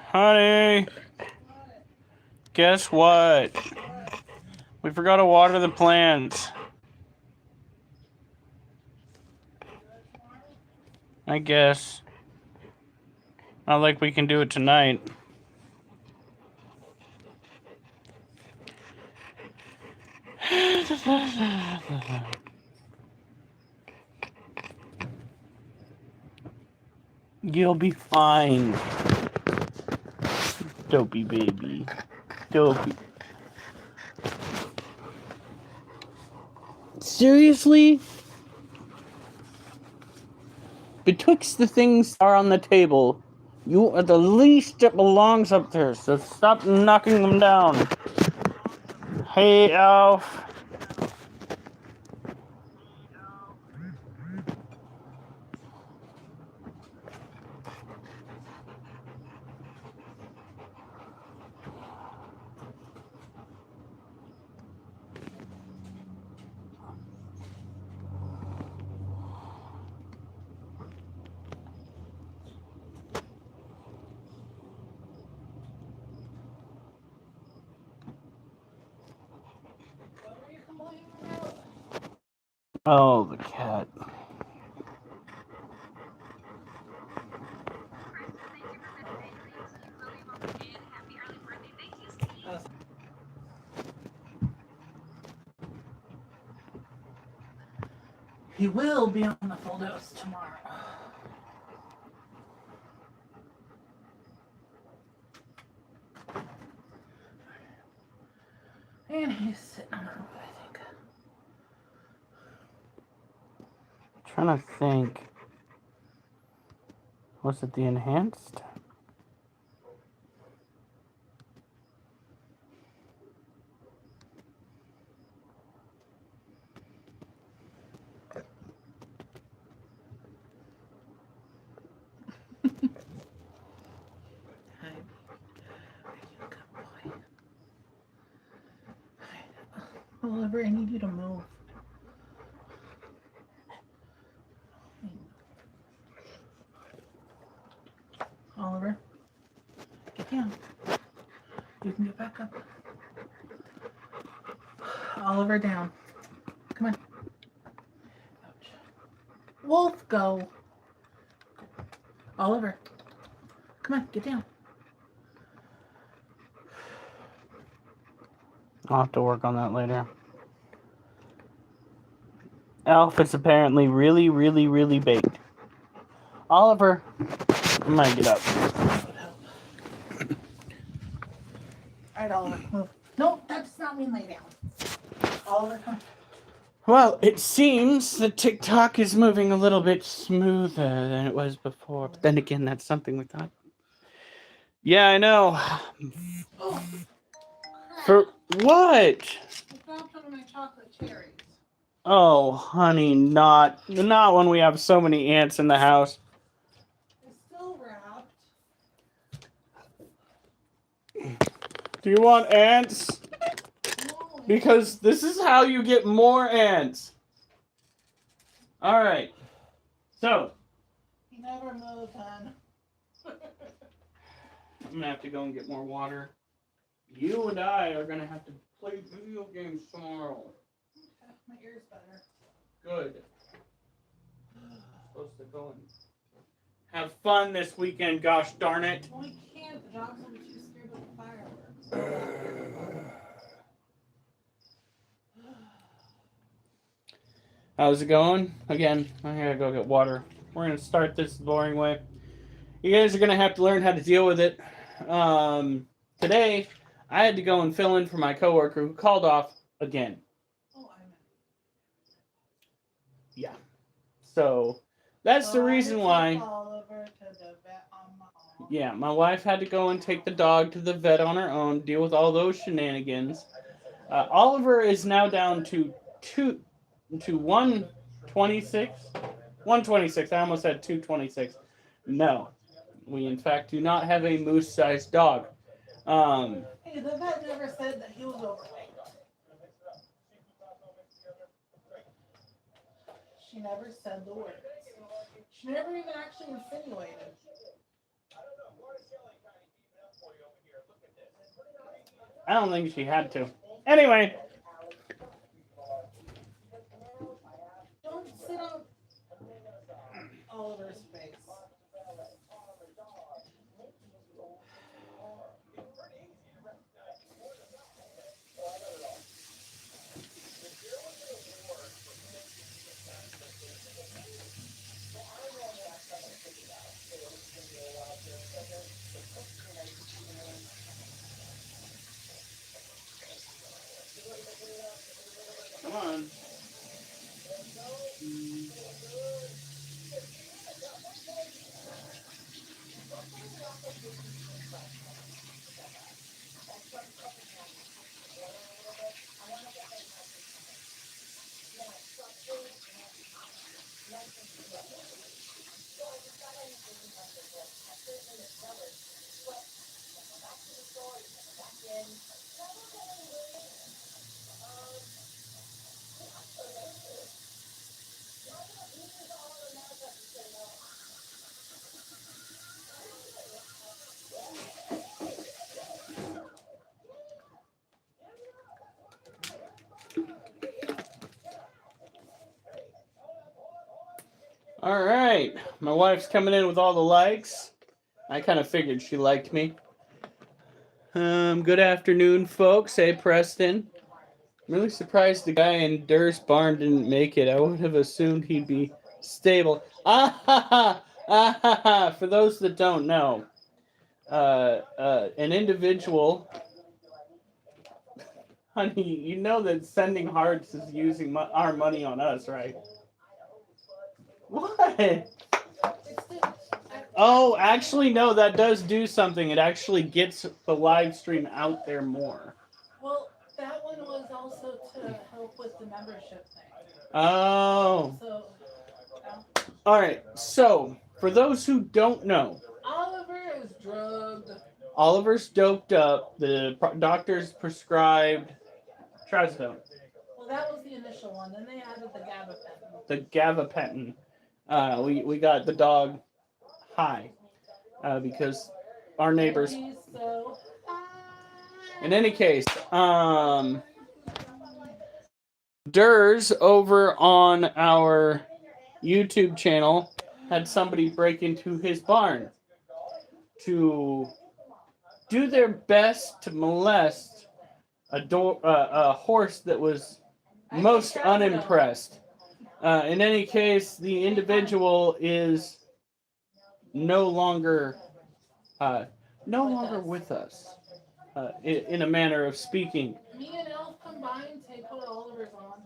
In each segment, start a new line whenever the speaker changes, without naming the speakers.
Honey, guess what? We forgot to water the plants. I guess. Not like we can do it tonight. You'll be fine. Dopey baby. Dopey. Seriously? Betwixt the things that are on the table, you are the least that belongs up there, so stop knocking them down. Hey, Alf. Oh, the cat.
He will be on the full dose tomorrow. And he's sitting on the roof, I think.
Trying to think. Was it the enhanced?
Hi. You good boy. Oliver, I need you to move. Oliver, get down. You can get back up. Oliver, down. Come on. Ouch. Wolf, go. Oliver, come on, get down.
I'll have to work on that later. Alf is apparently really, really, really baked. Oliver, I might get up.
Alright, Oliver, move. No, that does not mean lay down. Oliver, come on.
Well, it seems that TikTok is moving a little bit smoother than it was before. But then again, that's something we thought. Yeah, I know.
Oh,
For what?
I dropped one of my chocolate cherries.
Oh, honey, not when we have so many ants in the house.
It's still wrapped.
Do you want ants?
No,
Because this is how you get more ants. All right. So,
he never moved, hon.
I'm going to have to go and get more water. You and I are going to have to play video games tomorrow.
My ear's better.
Good. I'm supposed to go and have fun this weekend, gosh darn it.
Well, we can't. The dogs will be too scared of the fireworks.
How's it going? Again, I gotta go get water. We're gonna start this the boring way. You guys are gonna have to learn how to deal with it. Today, I had to go and fill in for my coworker who called off again.
Oh, I meant.
Yeah. So that's the reason why.
Oliver to the vet on my own.
Yeah, my wife had to go and take the dog to the vet on her own, deal with all those shenanigans. Oliver is now down to 126. 126. I almost said 226. No, we in fact do not have a moose-sized dog.
Hey, the vet never said that he was overweight. She never said the words. She never even actually insinuated.
I don't think she had to. Anyway.
Don't sit on Oliver's face.
Come on. All right. My wife's coming in with all the likes. I kind of figured she liked me. Good afternoon, folks. Hey, Preston. I'm really surprised the guy in Durst Barn didn't make it. I would have assumed he'd be stable. Ah ha ha! Ah ha ha! For those that don't know, an individual, honey, you know that sending hearts is using our money on us, right? What? Oh, actually, no, that does do something. It actually gets the live stream out there more.
Well, that one was also to help with the membership thing.
Oh.
So,
all right. So, for those who don't know,
Oliver is drugged.
Oliver's doped up. The doctors prescribed trazodone.
Well, that was the initial one. Then they added the gabapentin.
The gabapentin. We got the dog high because our neighbors.
So
in any case, Durs over on our YouTube channel had somebody break into his barn to do their best to molest a horse that was most unimpressed. In any case, the individual is no longer with us. In a manner of speaking.
Me and Elf combined take what Oliver's on.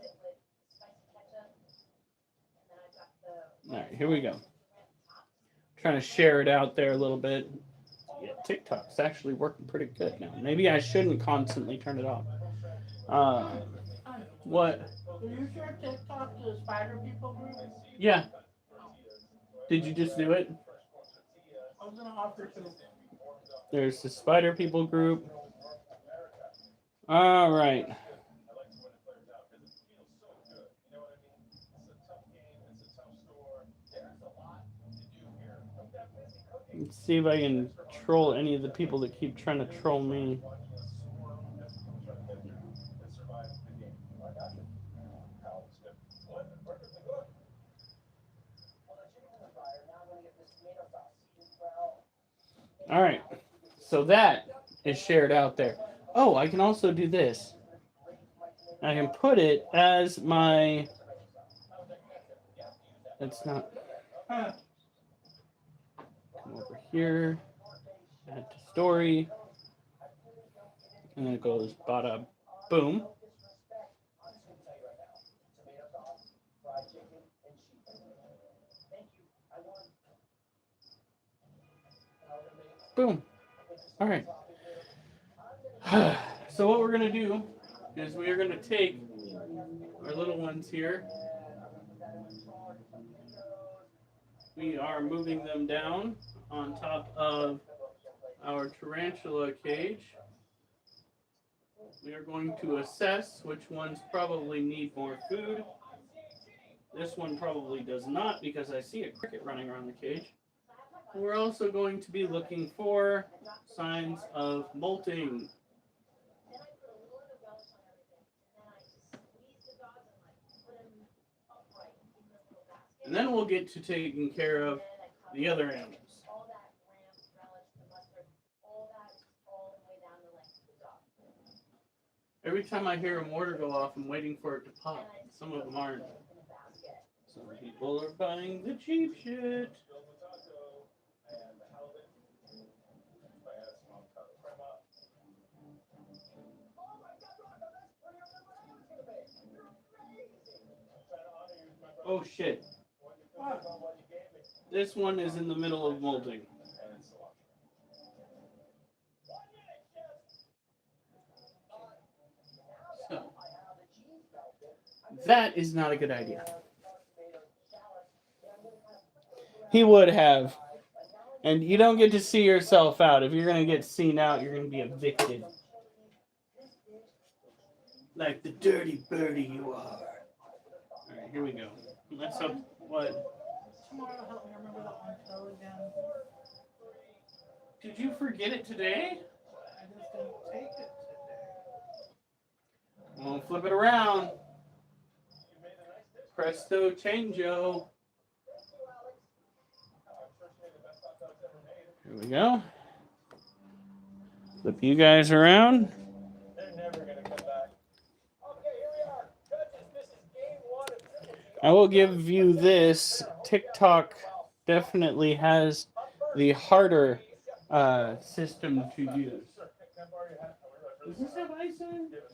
All right, here we go. Trying to share it out there a little bit. Yeah, TikTok's actually working pretty good now. Maybe I shouldn't constantly turn it off. What?
Did you share TikTok to the Spider People group?
Yeah. Did you just do it?
I was gonna offer to.
There's the Spider People group. All right. Let's see if I can troll any of the people that keep trying to troll me. All right. So that is shared out there. Oh, I can also do this. I can put it as my... That's not... Come over here. Add to story. And then it goes bada boom. Boom. All right. So what we're going to do is we are going to take our little ones here. We are moving them down on top of our tarantula cage. We are going to assess which ones probably need more food. This one probably does not because I see a cricket running around the cage. We're also going to be looking for signs of molting. And then we'll get to taking care of the other animals. Every time I hear a mortar go off, I'm waiting for it to pop. Some of them aren't. Some people are buying the cheap shit. Oh shit. This one is in the middle of molting. So, that is not a good idea. He would have. And you don't get to see yourself out. If you're going to get seen out, you're going to be evicted. Like the dirty birdie you are. Alright, here we go. Let's hope what?
Tomorrow, help me remember that one pill again.
Did you forget it today?
I just didn't take it today.
Well, flip it around. Presto changeo. Here we go. Flip you guys around.
They're never gonna come back. Okay, here we are. Judges, this is game 1 of Triple.
I will give you this. TikTok definitely has the harder system to use. Does this have ice in it?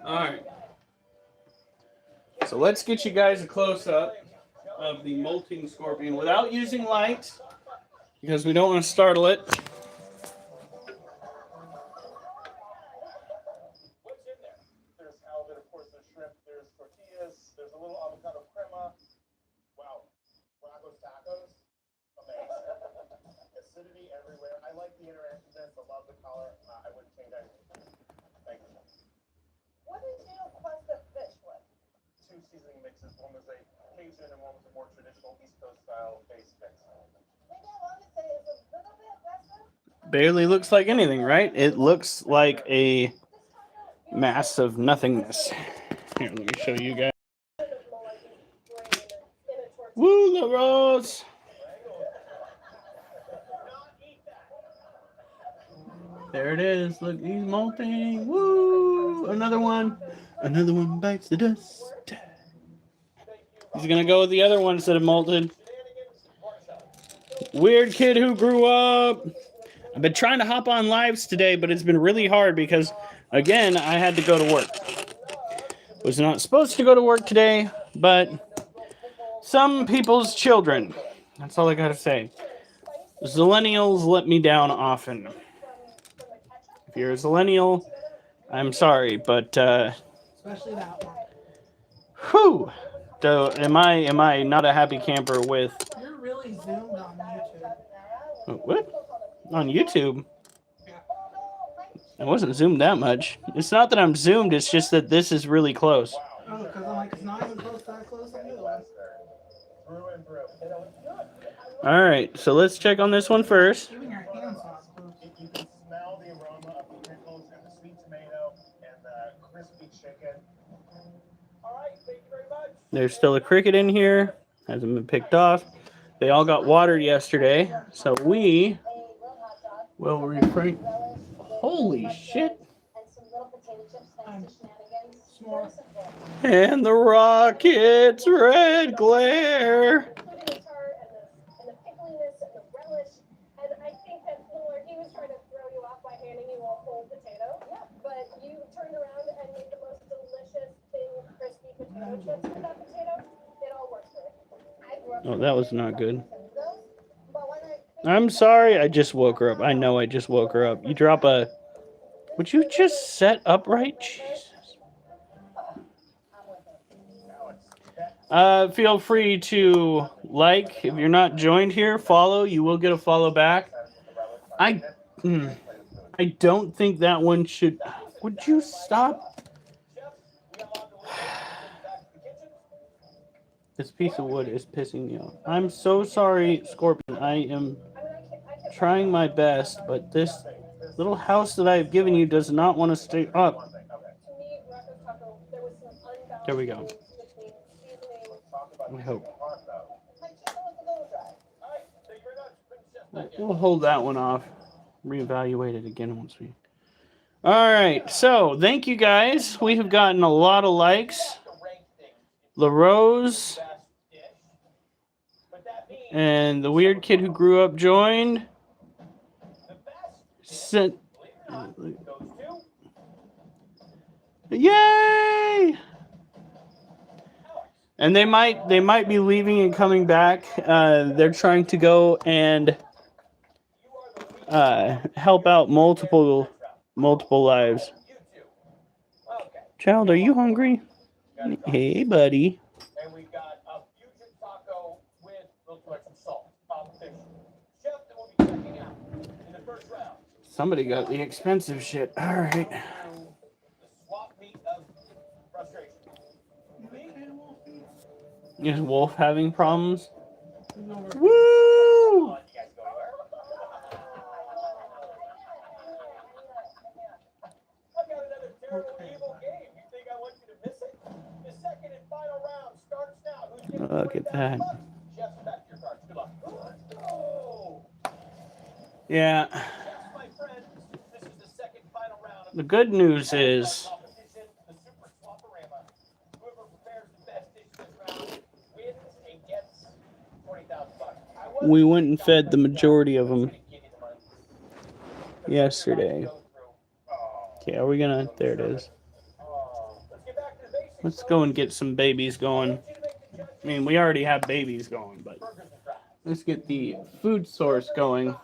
Alright. So let's get you guys a close-up of the molting scorpion without using light, because we don't want to startle it.
What's in there? There's halibut, of course, there's shrimp, there's tortillas, there's a little avocado crema. Wow. Bravos tacos. Amazing. Acidity everywhere. I like the interactiveness. I love the color. I wouldn't change anything. Thank you.
What did you request the fish with?
2 seasoning mixes. One was a Cajun and one was a more traditional East Coast style base mix.
Maybe I want to say it's a little bit better.
Barely looks like anything, right? It looks like a mass of nothingness. Here, let me show you guys. Woo, La Rose! There it is. Look, he's molting. Woo! Another one. Another one bites the dust. He's gonna go with the other ones that have molted. Weird kid who grew up. I've been trying to hop on lives today, but it's been really hard because, again, I had to go to work. Was not supposed to go to work today, but some people's children. That's all I gotta say. Zillennials let me down often. If you're a Zillennial, I'm sorry, but
Especially that one.
whew. So am I not a happy camper with
You're really zoomed on YouTube.
what? On YouTube?
Yeah.
I wasn't zoomed that much. It's not that I'm zoomed, it's just that this is really close.
Oh, because I'm like, it's not even close that close on the other one.
Through and through.
Alright, so let's check on this one first.
Even your hands off.
You can smell the aroma of the pickles and the sweet tomato and the crispy chicken. All right, thank you very much.
There's still a cricket in here. Hasn't been picked off. They all got watered yesterday, so we will refrain. Holy shit!
S'more.
And the rocket's red glare. Oh, that was not good. I'm sorry, I just woke her up. I know I just woke her up. You drop a... Would you just set upright? Jesus. Feel free to like. If you're not joined here, follow. You will get a follow back. I don't think that one should... Would you stop? This piece of wood is pissing me off. I'm so sorry, Scorpion. I am trying my best, but this little house that I've given you does not want to stay up.
To me, Rocco's Taco, there was some unbalanced
There we go.
between seasoning.
I hope.
My chicken was a little dry.
We'll hold that one off. Reevaluate it again once we. All right. So thank you guys. We have gotten a lot of likes. LaRose and the weird kid who grew up joined. Sent. Yay! And they might be leaving and coming back. They're trying to go and help out multiple lives. Child, are you hungry? Hey, buddy.
And we got a fusion taco with a little too much salt. Fish. Chef that we'll be checking out in the first round.
Somebody got the expensive shit. All right.
The swap meet of frustration.
Is Wolf having problems? Woo!
You guys go anywhere? I've got another terrible evil game. You think I want you to miss it? The second and final round starts now. Who's getting
Look at that.
$20,000? Chef's back to your cards. Good luck. Let's go.
Yeah.
Chefs, my friends, this is the second and final round of
The good news is
competition, the Super Swaparama. Whoever prepares the best dish this round wins and gets $20,000.
we went and fed the majority of them yesterday. Okay, are we gonna? There it is. Let's go and get some babies going. I mean, we already have babies going, but let's get the food source going.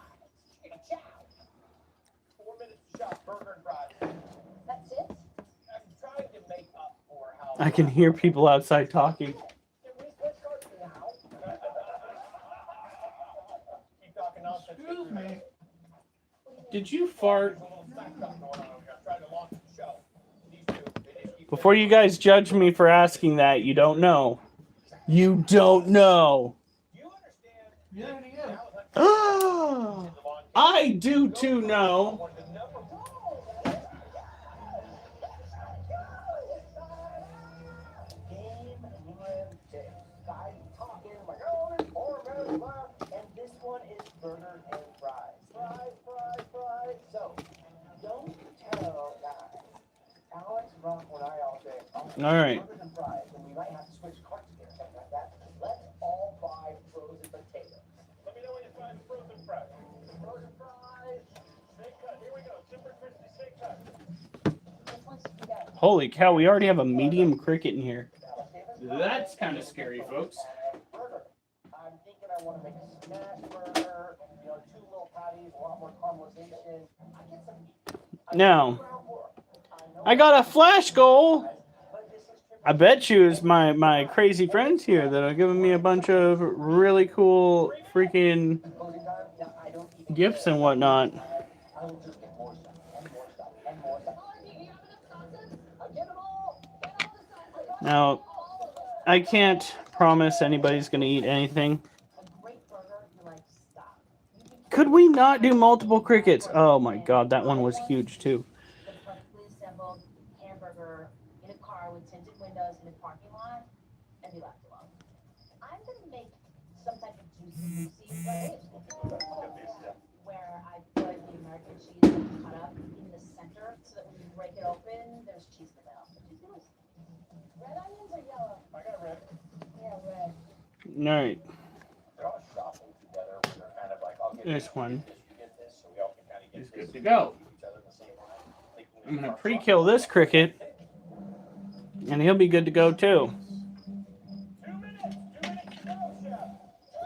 4 minutes to shop burger and fries.
That's it?
I'm trying to make up for how
I can hear people outside talking.
Can we switch cards now? Keep talking nonsense.
Excuse me.
Did you fart?
There's a little snack stuff going on over here. I'm trying to launch the show. These two, they just keep
Before you guys judge me for asking that, you don't know. You don't know.
Do you understand?
You already is.
I do too know.
One of the number game one day. Guy talking like, oh, there's 4 minutes left, and this one is burger and fries. Fries. So, don't tell guys. Alex, Rock, and I all say, oh,
All right.
burgers and fries, and we might have to switch cards again, something like that. Let's all buy frozen potatoes. Let me know when you find frozen fries. Frozen fries. Steak cut. Here we go. Super crispy steak cut.
Which one's spaghetti?
Holy cow, we already have a medium cricket in here. That's kind of scary, folks.
Burger. I'm thinking I want to make a smash burger. You know, 2 little patties, a lot more caramelization. I get some meat.
Now, I got a flash goal. I bet you it's my crazy friends here that are giving me a bunch of really cool freaking gifts and whatnot.
I will just get more stuff and more stuff and more stuff. I get them all.
Now, I can't promise anybody's going to eat anything.
A great burger, you like stop.
Could we not do multiple crickets? Oh my god, that one was huge too.
The perfectly assembled hamburger in a car with tinted windows in a parking lot, and be left alone. I'm gonna make some type of juicy right? Where I put the American cheese cut up in the center, so that when you break it open, there's cheese in the middle. Red onions or yellow?
I got red.
Yeah, red.
Alright,
They're all shopping together. They're kind of like, I'll get
this one
this, you get this, so we all can kind of get
is
this.
good to go.
Each other in the same line. Thinking
I'm going to
our
pre-kill this cricket, and he'll be good to go too.
2 minutes. 2 minutes to go, chef.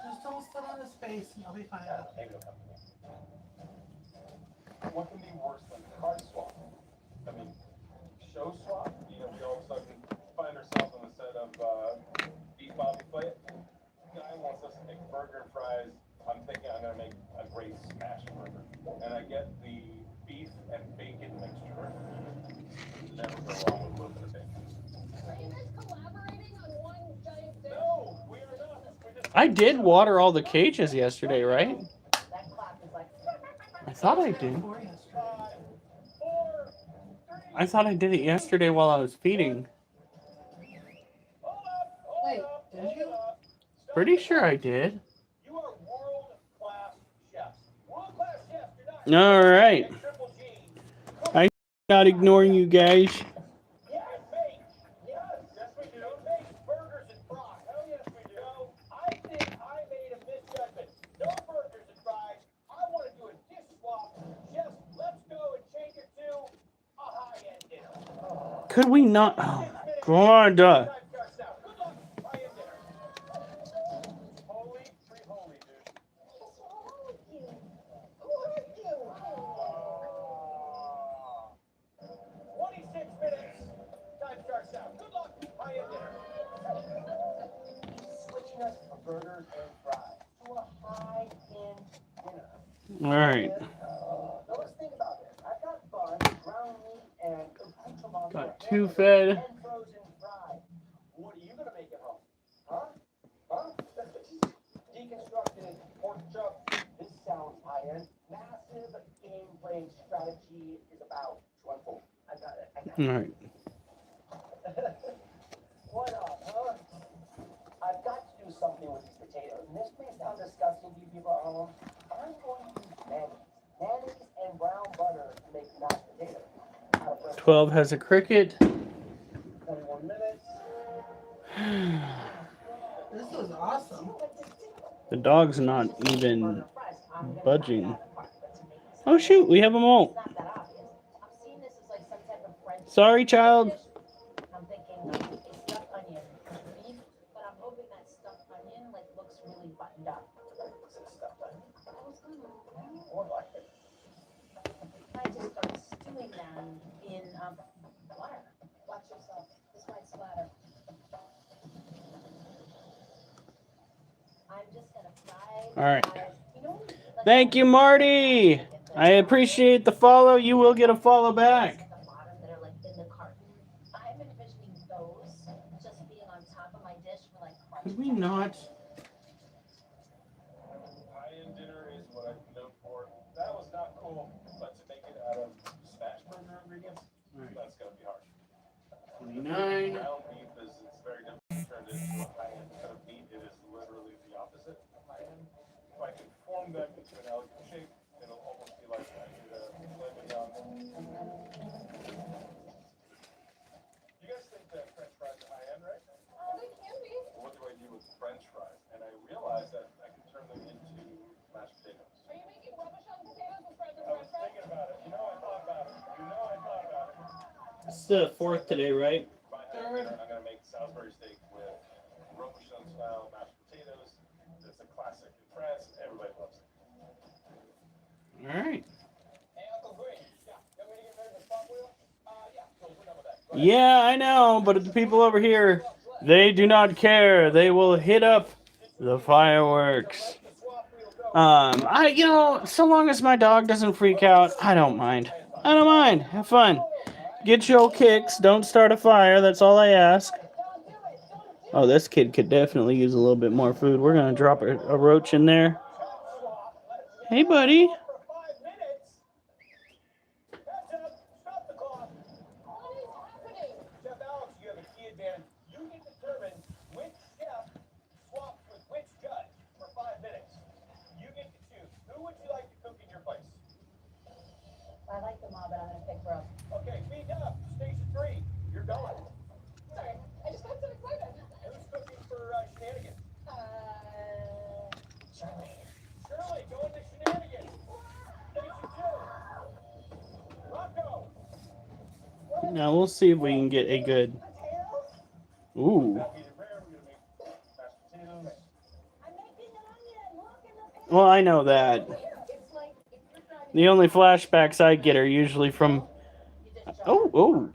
Just don't sit on his face and you'll be fine.
Maybe it'll come to me. What can be worse than card swap? I mean, show swap? You know, we all of a sudden find ourselves on the set of Beef Bobby Play It. Guy wants us to make burger and fries. I'm thinking I'm going to make a great smash burger. And I get the beef and bacon mixture. Never go wrong with a little bit of bacon.
Are you guys collaborating on one giant dish?
No, we are not. We just
I did water all the cages yesterday, right?
That clap is like
thought I did.
Or yesterday.
5, 4, 3.
I thought I did it yesterday while I was feeding.
Hold up, hold
Wait,
up,
did
hold
you?
up. Stop
Pretty
it.
sure I did.
You are world-class chefs. World-class chefs. You're not
All right.
at Triple G.
I'm not ignoring you guys.
Yes, mate. Yes, yes we do. Make burgers and fries. Hell yes we do. I think I made a misjudgment. No burgers and fries. I want to do a dish swap. Just let's go and change it to a high-end dinner.
Could we not? Oh my god.
Time starts now. Good luck. High-end dinner. Holy, free holy, dude.
What's wrong with you? Who hurt you?
26 minutes. Time starts now. Good luck. High-end dinner. Switching us from burgers and fries to a high-end dinner.
All right.
Now let's think about this. I've got buns, ground meat, and accoutrements
Got
for
two
hamburgers
fed.
and frozen fries. What are you gonna make at home? Huh? Huh? Deconstructed pork chop. This sounds high-end. Massive game playing strategy is about to unfold. I got it.
All right.
What up, huh? I've got to do something with these potatoes, and this may sound disgusting to you people at home. I'm going to use mayonnaise and brown butter to make mashed potatoes.
12 has a cricket.
21 minutes.
This was awesome.
The dog's not even budging. Oh shoot, we have them all.
It's not that obvious. I'm seeing this as like some type of French.
Sorry, child.
I'm thinking a stuffed onion beef, but I'm hoping that stuffed onion like looks really buttoned up. I was gonna. I just start stewing them in water. Watch yourself. This might splatter. I'm just gonna fry.
All right.
You know, like
Thank you, Marty. I appreciate the follow. You will get a follow back.
at the bottom that are like in the carton. I'm envisioning those just being on top of my dish for like crunch.
Could we not?
High-end dinner is what I'm known for. That was not cool, but to make it out of smash burger ingredients, that's gonna be hard.
29.
Ground beef is it's very difficult to turn it into a high-end cut of meat. It is literally the opposite of high-end. If I can form them into an elegant shape, it'll almost be like I did a filet mignon. You guys think that French fries are high-end, right?
They can be.
What do I do with French fries? And I realized that I can turn them into mashed potatoes.
Are you making rubbish on potatoes with fries and
I was thinking about it. You know, I thought about it.
It's the 4th today, right?
I'm gonna make Salisbury steak with Robuchon style mashed potatoes. It's a classic in France. Everybody loves it.
All right.
Hey, Uncle Green. Yeah, you want me to get rid of the front wheel? Yeah, cool. We're done with that.
Yeah, I know, but the people over here, they do not care. They will hit up the fireworks. So long as my dog doesn't freak out, I don't mind. I don't mind. Have fun. Get your kicks. Don't start a fire. That's all I ask. Oh, this kid could definitely use a little bit more food. We're going to drop a roach in there. Hey, buddy.
For 5 minutes. That's up. Stop the clock. What is happening? Chef Alex, you have a key advantage. You can determine which chef swaps with which judge for 5 minutes. You get to choose. Who would you like to cook in your place?
I like them all, but I'm gonna pick Brooke.
Okay, speed up. Station 3. You're going.
Sorry, I just got so excited.
Who's cooking for shenanigans?
Charlie.
Shirley, go into shenanigans. Station 2. Rocco.
Now we'll see if we can get a good. Ooh.
Now, medium rare, we're gonna make mashed potatoes.
I'm making an onion. Look in the picture.
Well, I know that.
It's like if you're driving.
The only flashbacks I get are usually from. Oh.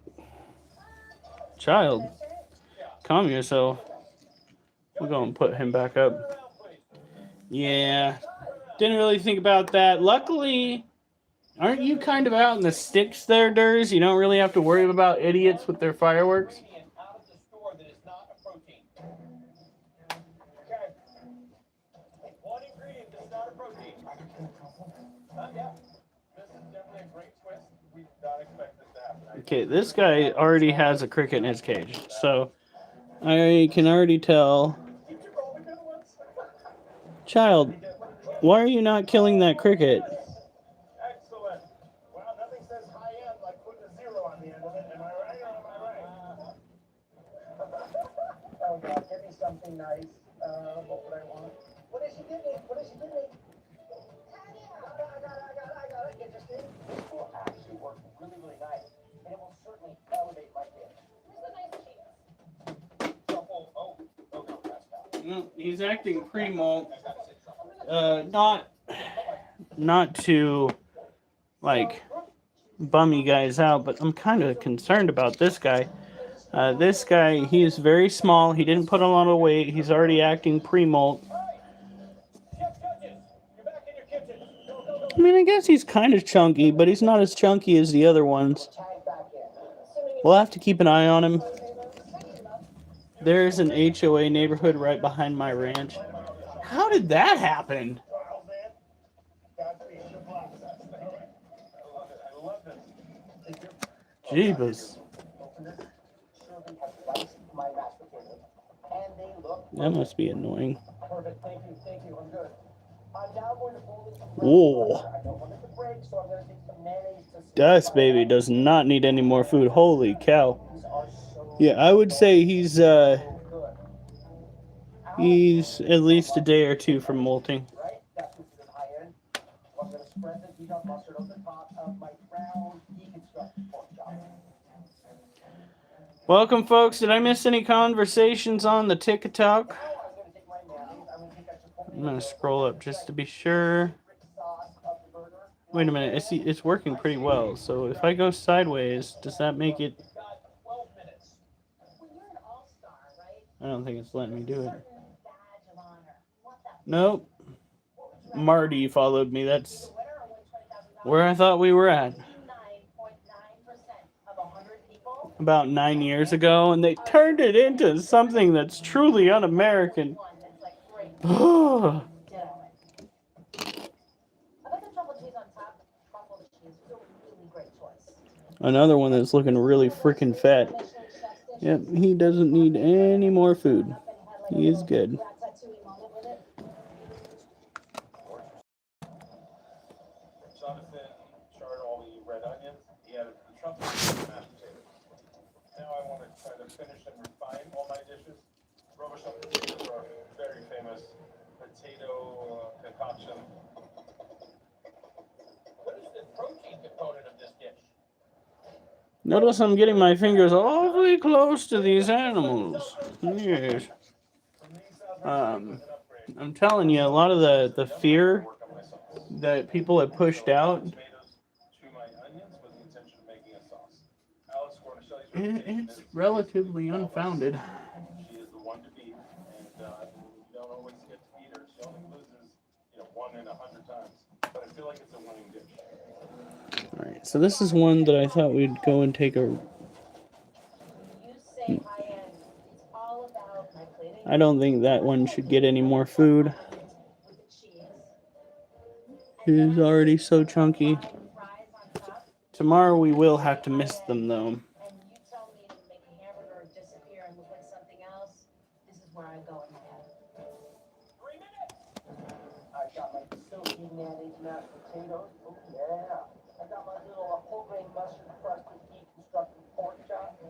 Child. Calm yourself. We're going to put him back up. Yeah. Didn't really think about that. Luckily, aren't you kind of out in the sticks there, Durs? You don't really have to worry about idiots with their fireworks.
Ingredient out of the store that is not a protein. Okay. One ingredient that's not a protein. Yeah. not expect this to happen.
Okay, this guy already has a cricket in his cage, so I can already tell.
He took all the good ones.
Child, why are you not killing that cricket?
Excellent. Wow, nothing says high end like putting a zero on the end of it. Am I right or am I right? Oh God, give me something nice. What would I want? What did she give me? What did she give me? I got it. Interesting. This will actually work really, really nice, and it will certainly elevate my dish. Here's the nice cheese. Truffle. Oh no, that's not.
He's acting pre-molt. Not to like bum you guys out, but I'm kind of concerned about this guy. This guy, he is very small. He didn't put a lot of weight. He's already acting pre-molt. I mean, I guess he's kind of chunky, but he's not as chunky as the other ones. We'll have to keep an eye on him. There's an HOA neighborhood right behind my ranch. How did that happen? Jeebus. That must be annoying.
Perfect. Thank you. I'm good. I'm now going to fold it.
Whoa.
I don't want it to break, so I'm going to take some mayonnaise to
This baby does not need any more food. Holy cow. Yeah, I would say he's at least a day or two from molting.
Right? That's what's good high end. I'm going to spread the peanut mustard on the top of my brown deconstructed pork chop.
Welcome, folks. Did I miss any conversations on the TikTok? I'm going to scroll up just to be sure. Wait a minute. It's working pretty well. So if I go sideways, does that make it... I don't think it's letting me do it. Nope. Marty followed me. That's where I thought we were at. About 9 years ago, and they turned it into something that's truly un-American. Another one that's looking really freaking fat. Yep, he doesn't need any more food. He is good.
Jonathan charred all the red onions. He added the truffles and mashed potatoes. Now I want to try to finish and refine all my dishes. Robuchon potatoes are very famous potato concoction. What is the protein component of this dish?
Notice I'm getting my fingers awfully close to these animals. Yes. I'm telling you, a lot of the fear that people have pushed out, it's relatively unfounded.
She is the one to beat, and you don't always get to beat her. She only loses, 1 in 100 times. But I feel like it's a winning dish.
Alright, so this is one that I thought we'd go and take a... I don't think that one should get any more food. It is already so chunky. Tomorrow we will have to miss them, though.
I got my silky mayonnaise mashed potatoes. Oh, yeah. I got my little whole grain mustard crusted deconstructed pork chop.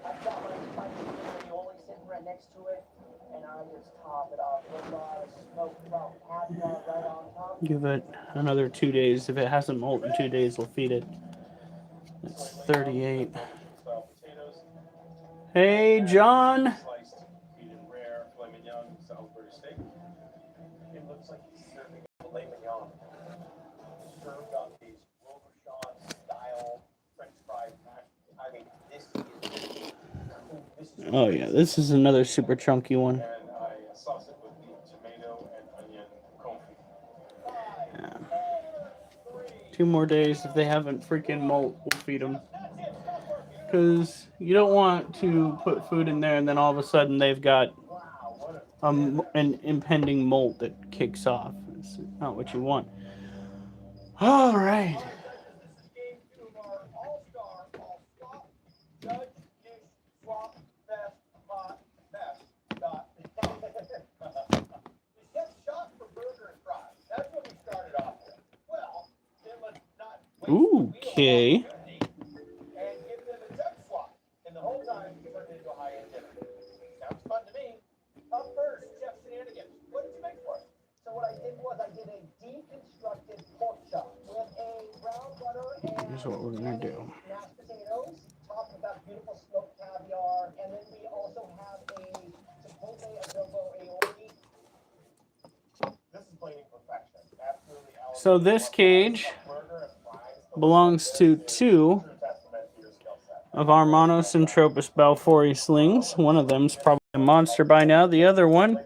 I've got my spicy ravioli sitting right next to it. And I just top it off with a lot of smoked trout caviar right on top.
Give it another 2 days. If it hasn't molted in 2 days, we'll feed it. It's 38. Hey, John.
Sliced medium rare filet mignon Salisbury steak. It looks like he's serving a filet mignon served on these Robuchon style French fried mashed. I mean, this is
Oh, yeah, this is another super chunky one.
and I sauce it with the tomato and onion confit.
Yeah. 2 more days. If they haven't freaking molt, we'll feed them. Because you don't want to put food in there and then all of a sudden they've got an impending molt that kicks off. It's not what you want. All right. Okay.
and give them a jug swap. And the whole time you turn it into a high-end dinner. Sounds fun to me. Up first, Chef Shenanigans. What did you make for us? So what I did was I did a deconstructed pork chop with a brown butter and
Here's what we're gonna do.
mashed potatoes, topped with that beautiful smoked caviar, and then we also have a chipotle adobo aioli. This is plating perfection. Absolutely.
So this cage belongs to two of our Monocentropas balfouri slings. One of them's probably a monster by now. The other one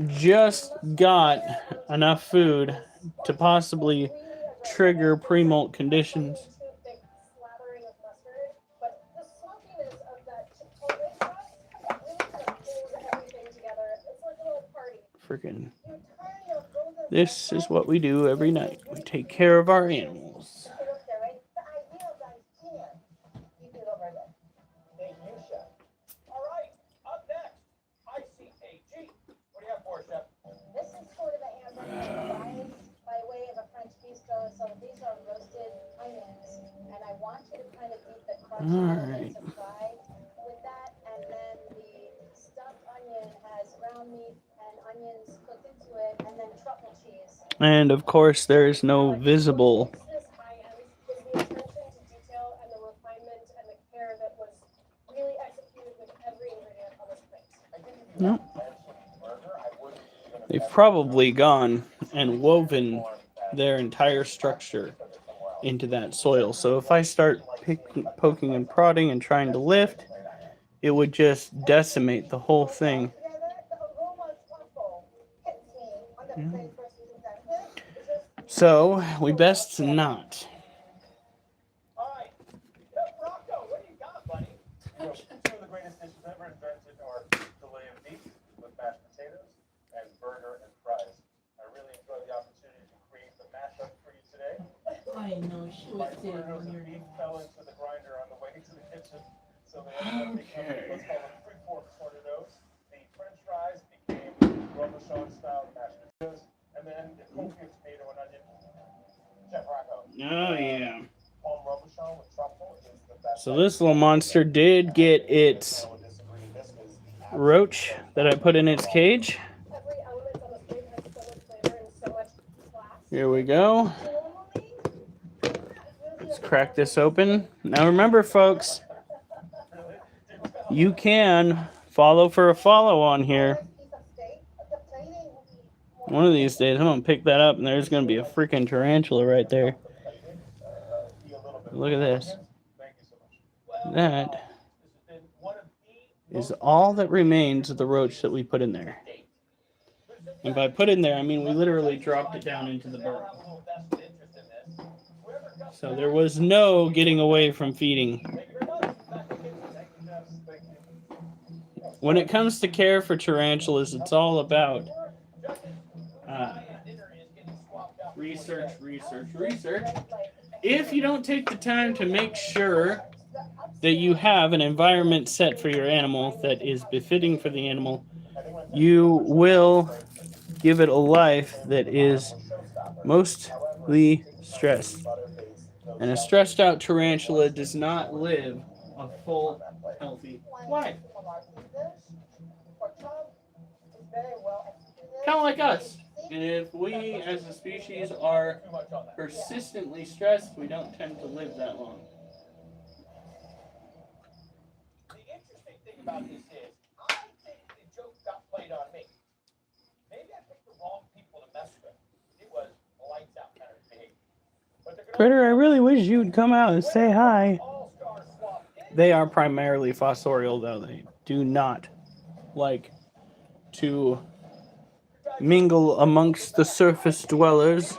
just got enough food to possibly trigger pre-molt conditions. Freaking. This is what we do every night. We take care of our animals.
Thank you, Chef. All right, up next, ICAG. What do you have for us, Chef?
This is sort of a hamburger fries by way of a French bistro. So these are roasted onions, and I want you to kind of eat the crunchy elements of fry with that. And then the stuffed onion has ground meat and onions cooked into it, and then truffle cheese.
And of course, there is no visible.
This high end is the attention to detail and the refinement and the care that was really executed with every ingredient on this plate.
No. They've probably gone and woven their entire structure into that soil. So if I start poking and prodding and trying to lift, it would just decimate the whole thing. Yeah. So we best not.
All right, Chef Rocco, what do you got, buddy? Two of the greatest dishes ever invented are filet of beef with mashed potatoes and burger and fries. I really enjoyed the opportunity to create the mashup for you today.
I know, she
My
was there
burgers
on
and
your
beef fell into the grinder on the way to the kitchen, so they ended up becoming what's called a three-fork tornadoes. The French fries became Robuchon style mashed potatoes, and then the copious tomato and onion. Chef Rocco.
Oh yeah.
Palm Robuchon with truffle is the best.
So this little monster did get its roach that I put in its cage.
Every element on this plate has so much flavor and so much class.
Here we go. Let's crack this open. Now remember, folks, you can follow for a follow on here. One of these days, I'm going to pick that up, and there's going to be a freaking tarantula right there. Look at this. That is all that remains of the roach that we put in there. And by put in there, I mean we literally dropped it down into the burrow. So there was no getting away from feeding. When it comes to care for tarantulas, it's all about research. If you don't take the time to make sure that you have an environment set for your animal that is befitting for the animal, you will give it a life that is mostly stressed. And a stressed out tarantula does not live a full, healthy life. Kind of like us. And if we as a species are persistently stressed, we don't tend to live that long.
The interesting thing about this is, I think the joke got played on me. Maybe I picked the wrong people to mess with. It was lights out kind of behavior.
Critter, I really wish you would come out and say hi. They are primarily fossorial, though. They do not like to mingle amongst the surface dwellers.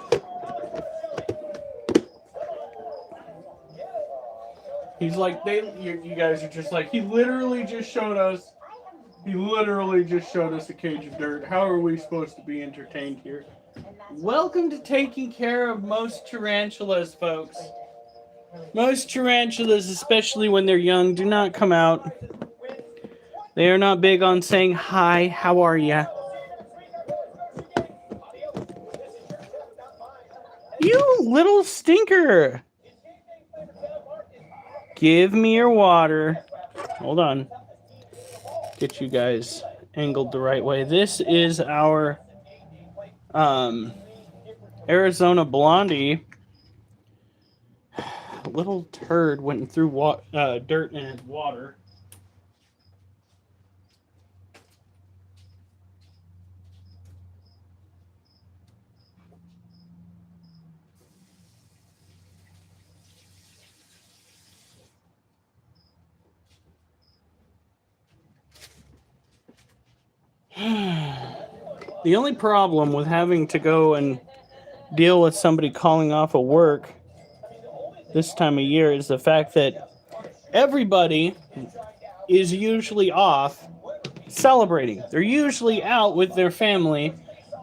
He's like, you guys are just like, he literally just showed us a cage of dirt. How are we supposed to be entertained here? Welcome to taking care of most tarantulas, folks. Most tarantulas, especially when they're young, do not come out. They are not big on saying, hi, how are ya? You little stinker. Give me your water. Hold on. Get you guys angled the right way. This is our Arizona Blondie. A little turd went through dirt and water. The only problem with having to go and deal with somebody calling off of work this time of year is the fact that everybody is usually off celebrating. They're usually out with their family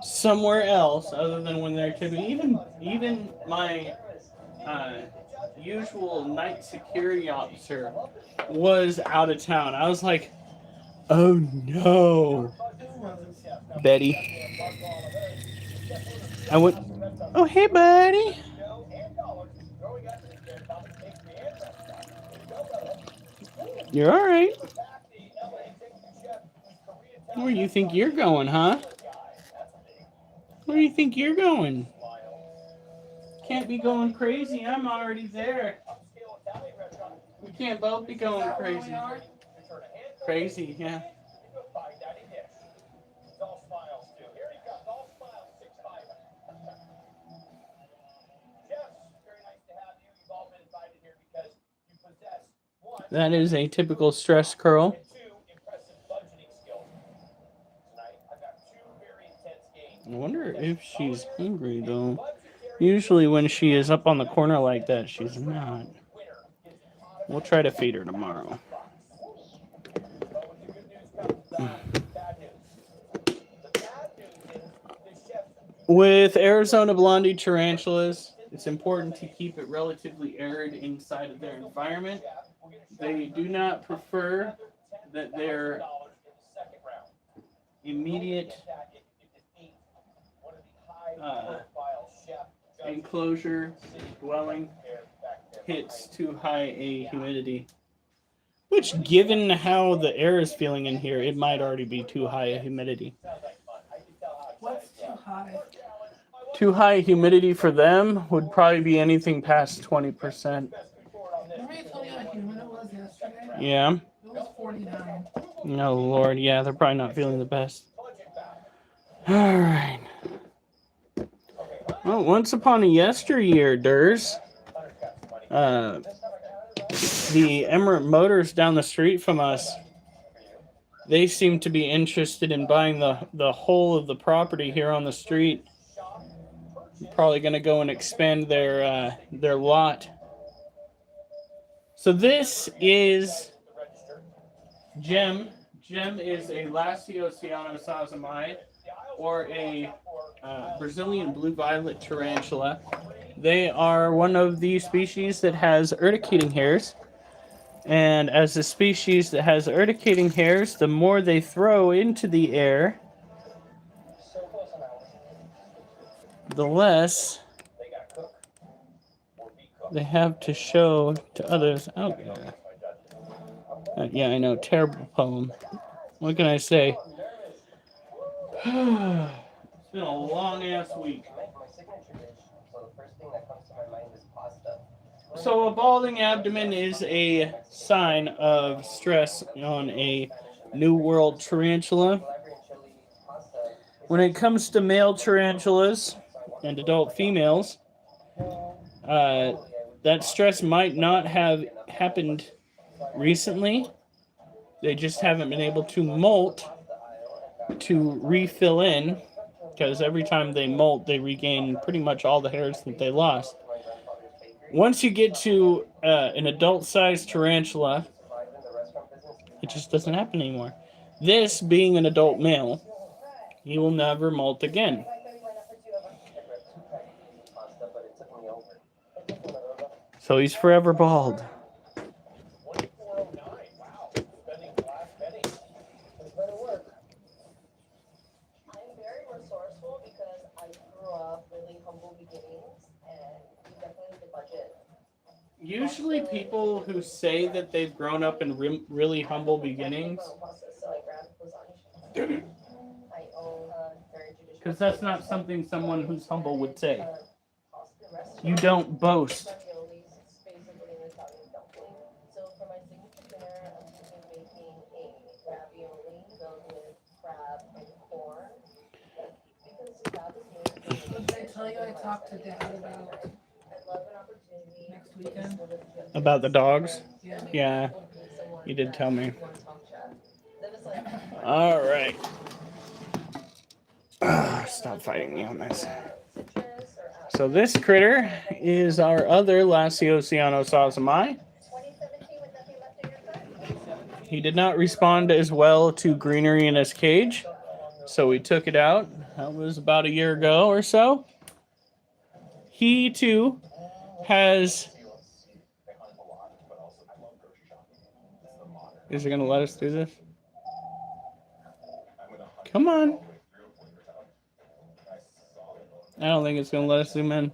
somewhere else other than when they're typically even my usual night security officer was out of town. I was like, oh no. Betty. I went, oh hey buddy. You're all right. Where do you think you're going, huh? Where do you think you're going? Can't be going crazy. I'm already there. We can't both be going crazy. Crazy, yeah. That is a typical stress curl. I wonder if she's hungry though. Usually when she is up on the corner like that, she's not. We'll try to feed her tomorrow. With Arizona Blondie tarantulas, it's important to keep it relatively arid inside of their environment. They do not prefer that their immediate enclosure dwelling hits too high a humidity. Which, given how the air is feeling in here, it might already be too high a humidity.
What's too high?
Too high humidity for them would probably be anything past 20%.
Remember you told me how humid it was yesterday?
Yeah.
It was 49.
Oh, Lord. Yeah, they're probably not feeling the best. All right. Well, once upon a yesteryear, Durs, the Emirate Motors down the street from us, they seem to be interested in buying the whole of the property here on the street. Probably going to go and expand their lot. So this is Gem. Gem is a Lasiociano sazamai, or a Brazilian blue violet tarantula. They are one of the species that has urticating hairs. And as a species that has urticating hairs, the more they throw into the air, the less they have to show to others out there. Yeah, I know, terrible poem. What can I say? It's been a long ass week. So a balding abdomen is a sign of stress on a New World tarantula. When it comes to male tarantulas and adult females, that stress might not have happened recently. They just haven't been able to molt to refill in, because every time they molt, they regain pretty much all the hairs that they lost. Once you get to an adult-sized tarantula, it just doesn't happen anymore. This, being an adult male, he will never molt again. So he's forever bald. people who say that they've grown up in really humble beginnings, because that's not something someone who's humble would say. You don't boast.
So for my signature dinner, I'm thinking making a ravioli filled with crab and corn. Because crab is new.
What did I tell you I talked to Dad about
I love an opportunity.
next weekend?
About the dogs?
Yeah.
Yeah, you did tell me. All right. Stop fighting me on this. So this critter is our other Lasiosiano sazamai. He did not respond as well to greenery in his cage, so we took it out. That was about a year ago or so. He too has... Is it going to let us do this? Come on. I don't think it's going to let us zoom in.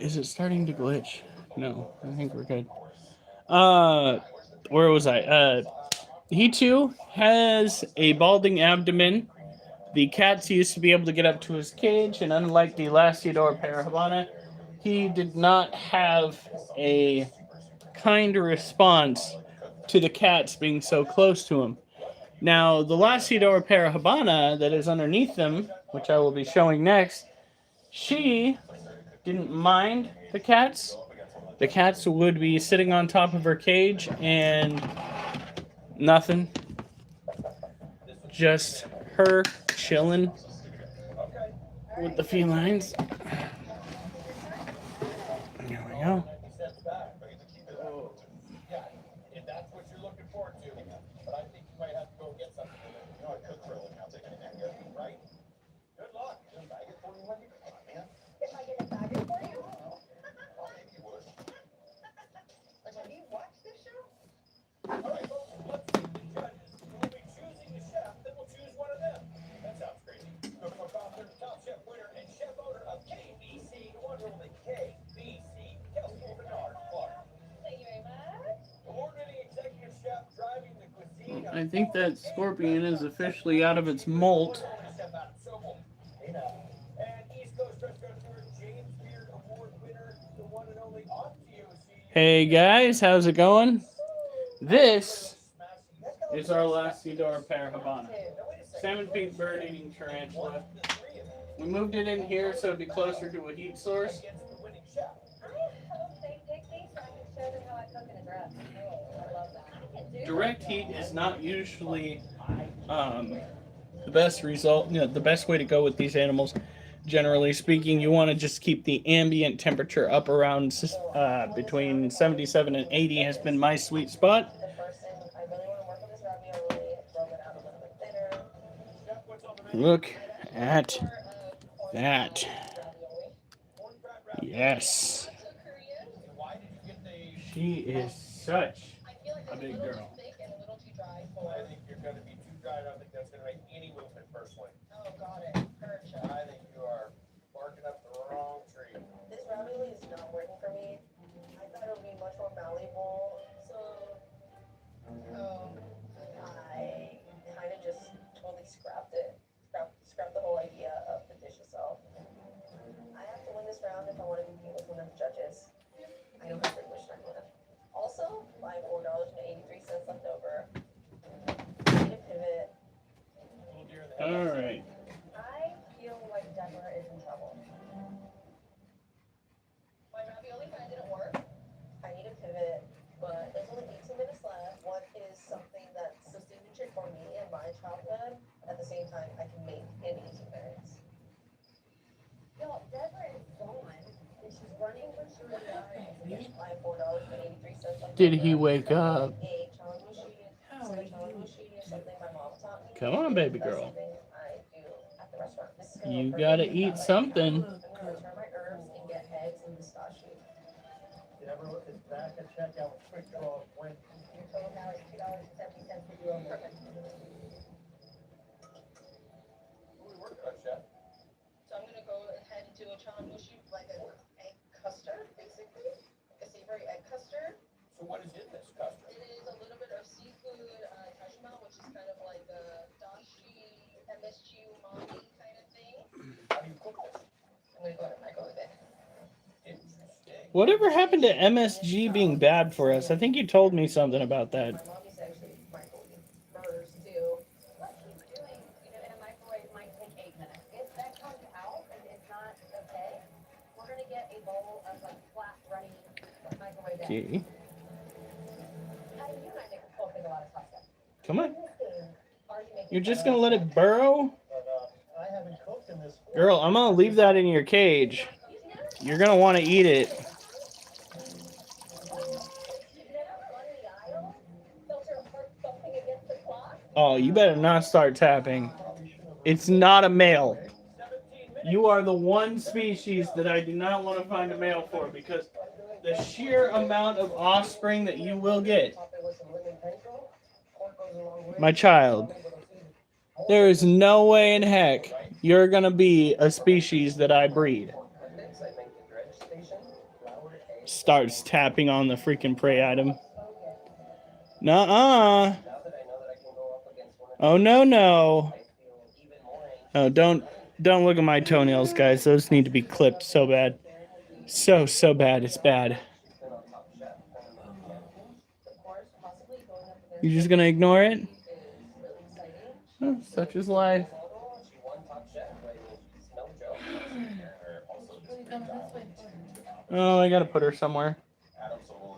Is it starting to glitch? No, I think we're good. Where was I? He too has a balding abdomen. The cats used to be able to get up to his cage, and unlike the Lasiodora parahabana, he did not have a kind response to the cats being so close to him. Now, the Lasiodora parahabana that is underneath them, which I will be showing next, she didn't mind the cats. The cats would be sitting on top of her cage and nothing. Just her chilling with the felines. There we go.
If that's what you're looking forward to, but I think you might have to go get something. You know, I could grill and I'll take anything good, right? Good luck. Just bag it for me when you come on, man.
If I get a bag for you.
Well, maybe you would.
Have you watched this show?
All right, well, let's see the judges. We'll be choosing the chef, then we'll choose one of them. That sounds crazy. Cookbook author, Top Chef winner, and chef owner of KBC, the one and only KBC, Kelsey Bernard Clark.
Thank you very much.
Award-winning executive chef driving the cuisine.
I think that scorpion is officially out of its molt.
And East Coast restaurateur James Beard Award winner, the one and only on TOC.
Hey guys, how's it going? This is our Lasiodora parahabana. Salmon pink bird eating tarantula. We moved it in here so it'd be closer to a heat source.
I hope they pick these so I can show them how I cook in a dress. I love that. I can do
Direct heat is not usually the best result, the best way to go with these animals. Generally speaking, you want to just keep the ambient temperature up around between 77 and 80 has been my sweet spot.
the person. I really want to work with this ravioli, roll it out a little bit thinner.
Look at that. Yes. She is such a big girl.
I think you're going to be too dry. I don't think that's going to make any movement personally.
Oh, got it. Perfect.
I think you are barking up the wrong tree.
This ravioli is not working for me. I thought it would be much more malleable, so I kind of just totally scrapped it. Scrapped the whole idea of the dish itself. I have to win this round if I want to compete with one of the judges. I don't have pretty much time left. Also, my $4.83 left over. I need to pivot.
All right.
I feel like Denver is in trouble. My ravioli kind didn't work. I need to pivot, but there's only 18 minutes left. What is something that's so signature for me and my childhood? At the same time, I can make in 18 minutes. Yo, Denver is gone, and she's running for sure. My $4.83.
Did he wake up?
A chawanmushi, something my mom taught me.
Come on, baby girl.
Something I do at the restaurant. This is gonna
You
work
gotta
perfectly.
eat something.
I'm gonna return my herbs and get eggs and pistachio.
You never look at back and check out quick draw when.
Your total now is $2.70 for your perfect.
Who are we working on, chef?
So I'm gonna go ahead and do a chawanmushi, like an egg custard, basically. Like a
missed you, mommy kind of thing.
How do you cook this?
I'm gonna go to the microwave it.
Whatever happened to MSG being bad for us? I think you told me something about
My
that.
mom used to actually microwave burgers too. What she's doing, in a microwave might take 8 minutes. If that comes out and it's not okay, we're gonna get a bowl of like flat runny microwave eggs.
Okay.
You and I both make a lot of pasta.
Come on.
In this game, are you making
You're just gonna let it burrow?
But I haven't cooked in this.
Girl, I'm gonna leave that in your cage. You're gonna want to eat it. Oh, you better not start tapping. It's not a male. You are the one species that I do not want to find a male for because the sheer amount of offspring that you will get. My child, there is no way in heck you're going to be a species that I breed. Starts tapping on the freaking prey item. Nuh-uh. Oh, no. Oh, don't look at my toenails, guys. Those need to be clipped so bad. So bad. It's bad. You just gonna ignore it? Oh, such is life. Oh, I gotta put her somewhere.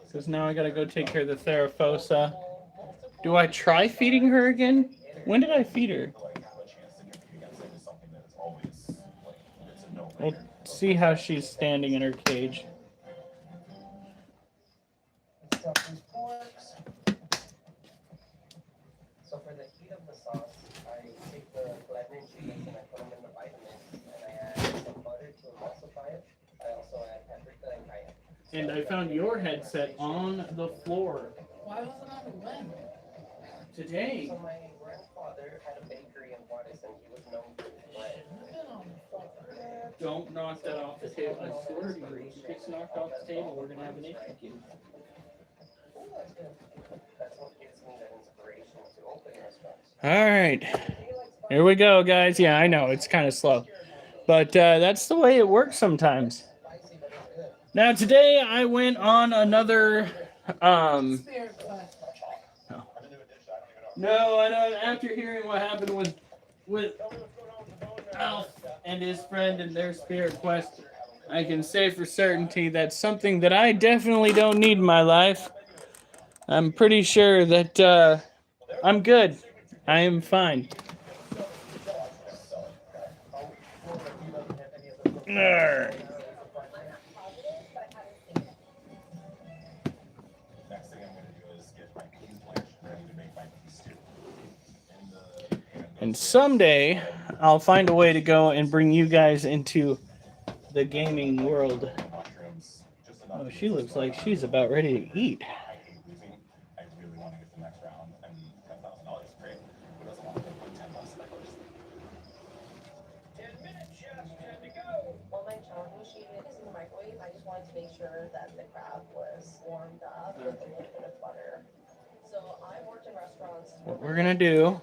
Because now I gotta go take care of the Therafosa. Do I try feeding her again? When did I feed her? We'll see how she's standing in her cage.
So for the heat of the sauce, I take the flattening cheese and I put them in the vitamins, and I add some butter to emulsify it. I also add paprika and cayenne.
And I found your headset on the floor.
Why was it on the when?
Today.
So my grandfather had a bakery in Juarez, and he was known for his bread.
Don't knock that off the table. I swear to you, if it gets knocked off the table, we're gonna have an issue.
That's what gives me that inspiration to open restaurants.
All right, here we go, guys. Yeah, I know it's kind of slow, but that's the way it works sometimes. Now today I went on another.
Spirit quest.
No, I don't. After hearing what happened with Alf and his friend and their spirit quest, I can say for certainty that's something that I definitely don't need in my life. I'm pretty sure that I'm good. I am fine. Arr.
Next thing I'm gonna do is get my peas blanched ready to make my pea stew.
And someday I'll find a way to go and bring you guys into the gaming world.
Mushrooms, just enough.
Oh, she looks like she's about ready to eat.
I hate losing. I really want to get the next round, and $10,000 is great. Who doesn't want to put $10,000?
10 minutes, chef. Time to go.
While my chowing machine is in the microwave, I just wanted to make sure that the crab was warmed up with a little bit of butter. So I worked in restaurants.
What we're gonna do,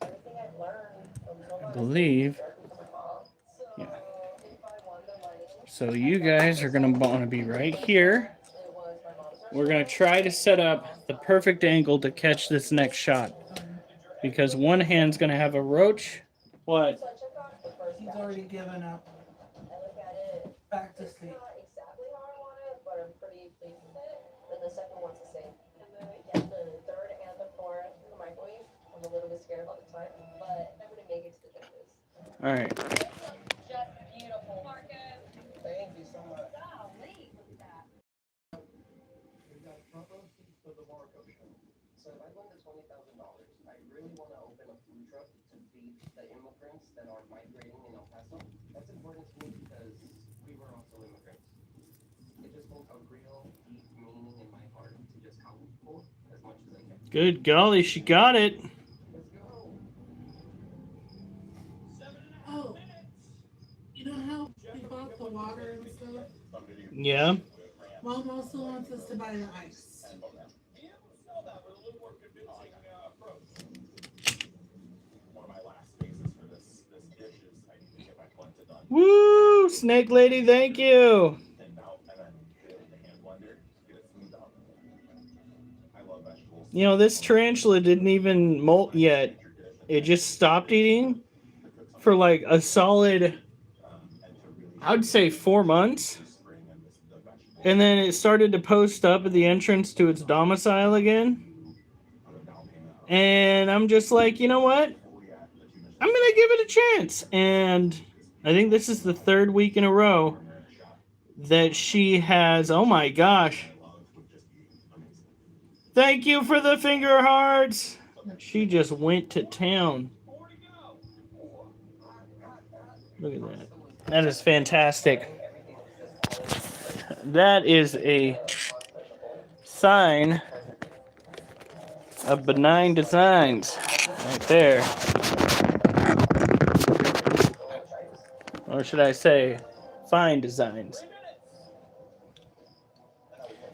Everything I've learned from
I believe.
my mom. So
Yeah.
if I won the money,
So you guys are gonna want to be right here.
it was my mom's
We're gonna try to set up the perfect angle to catch this next shot, because one hand's gonna have a roach. What?
So I check off the first
He's
batch.
already given up.
I look at it.
Back to
It's
sleep.
not exactly how I want it, but I'm pretty pleased with it. Then the second one's the same. And then I get the third and the fourth in the microwave. I'm a little bit scared all the time, but I'm gonna make it to the dishes.
All right.
Just beautiful. Marcus.
Thank you so much.
Golly, look at that.
So if I win the $20,000, I really want to open a food truck to feed the immigrants that are migrating in El Paso. That's important to me because we were also immigrants. It just holds a real deep meaning in my heart to just help people as much as I can.
Good golly, she got it.
Let's go.
Oh, you know how we bought the water and stuff?
Yeah.
Mom also wants us to buy the ice.
One of my last spaces
Woo! Snake lady, thank you.
Thin out, and then put it in the hand blender to get it smoothed out. I love vegetables.
You know, this tarantula didn't even molt yet. It just stopped eating for like a solid,
And to really
I'd say 4 months.
spring and the vegetables.
And then it started to post up at the entrance to its domicile again. And I'm just like, you know what? I'm going to give it a chance. And I think this is the 3rd week in a row that she has. Oh my gosh. Thank you for the finger hearts. She just went to town. Look at that. That is fantastic. That is a sign of benign designs right there. Or should I say, fine designs.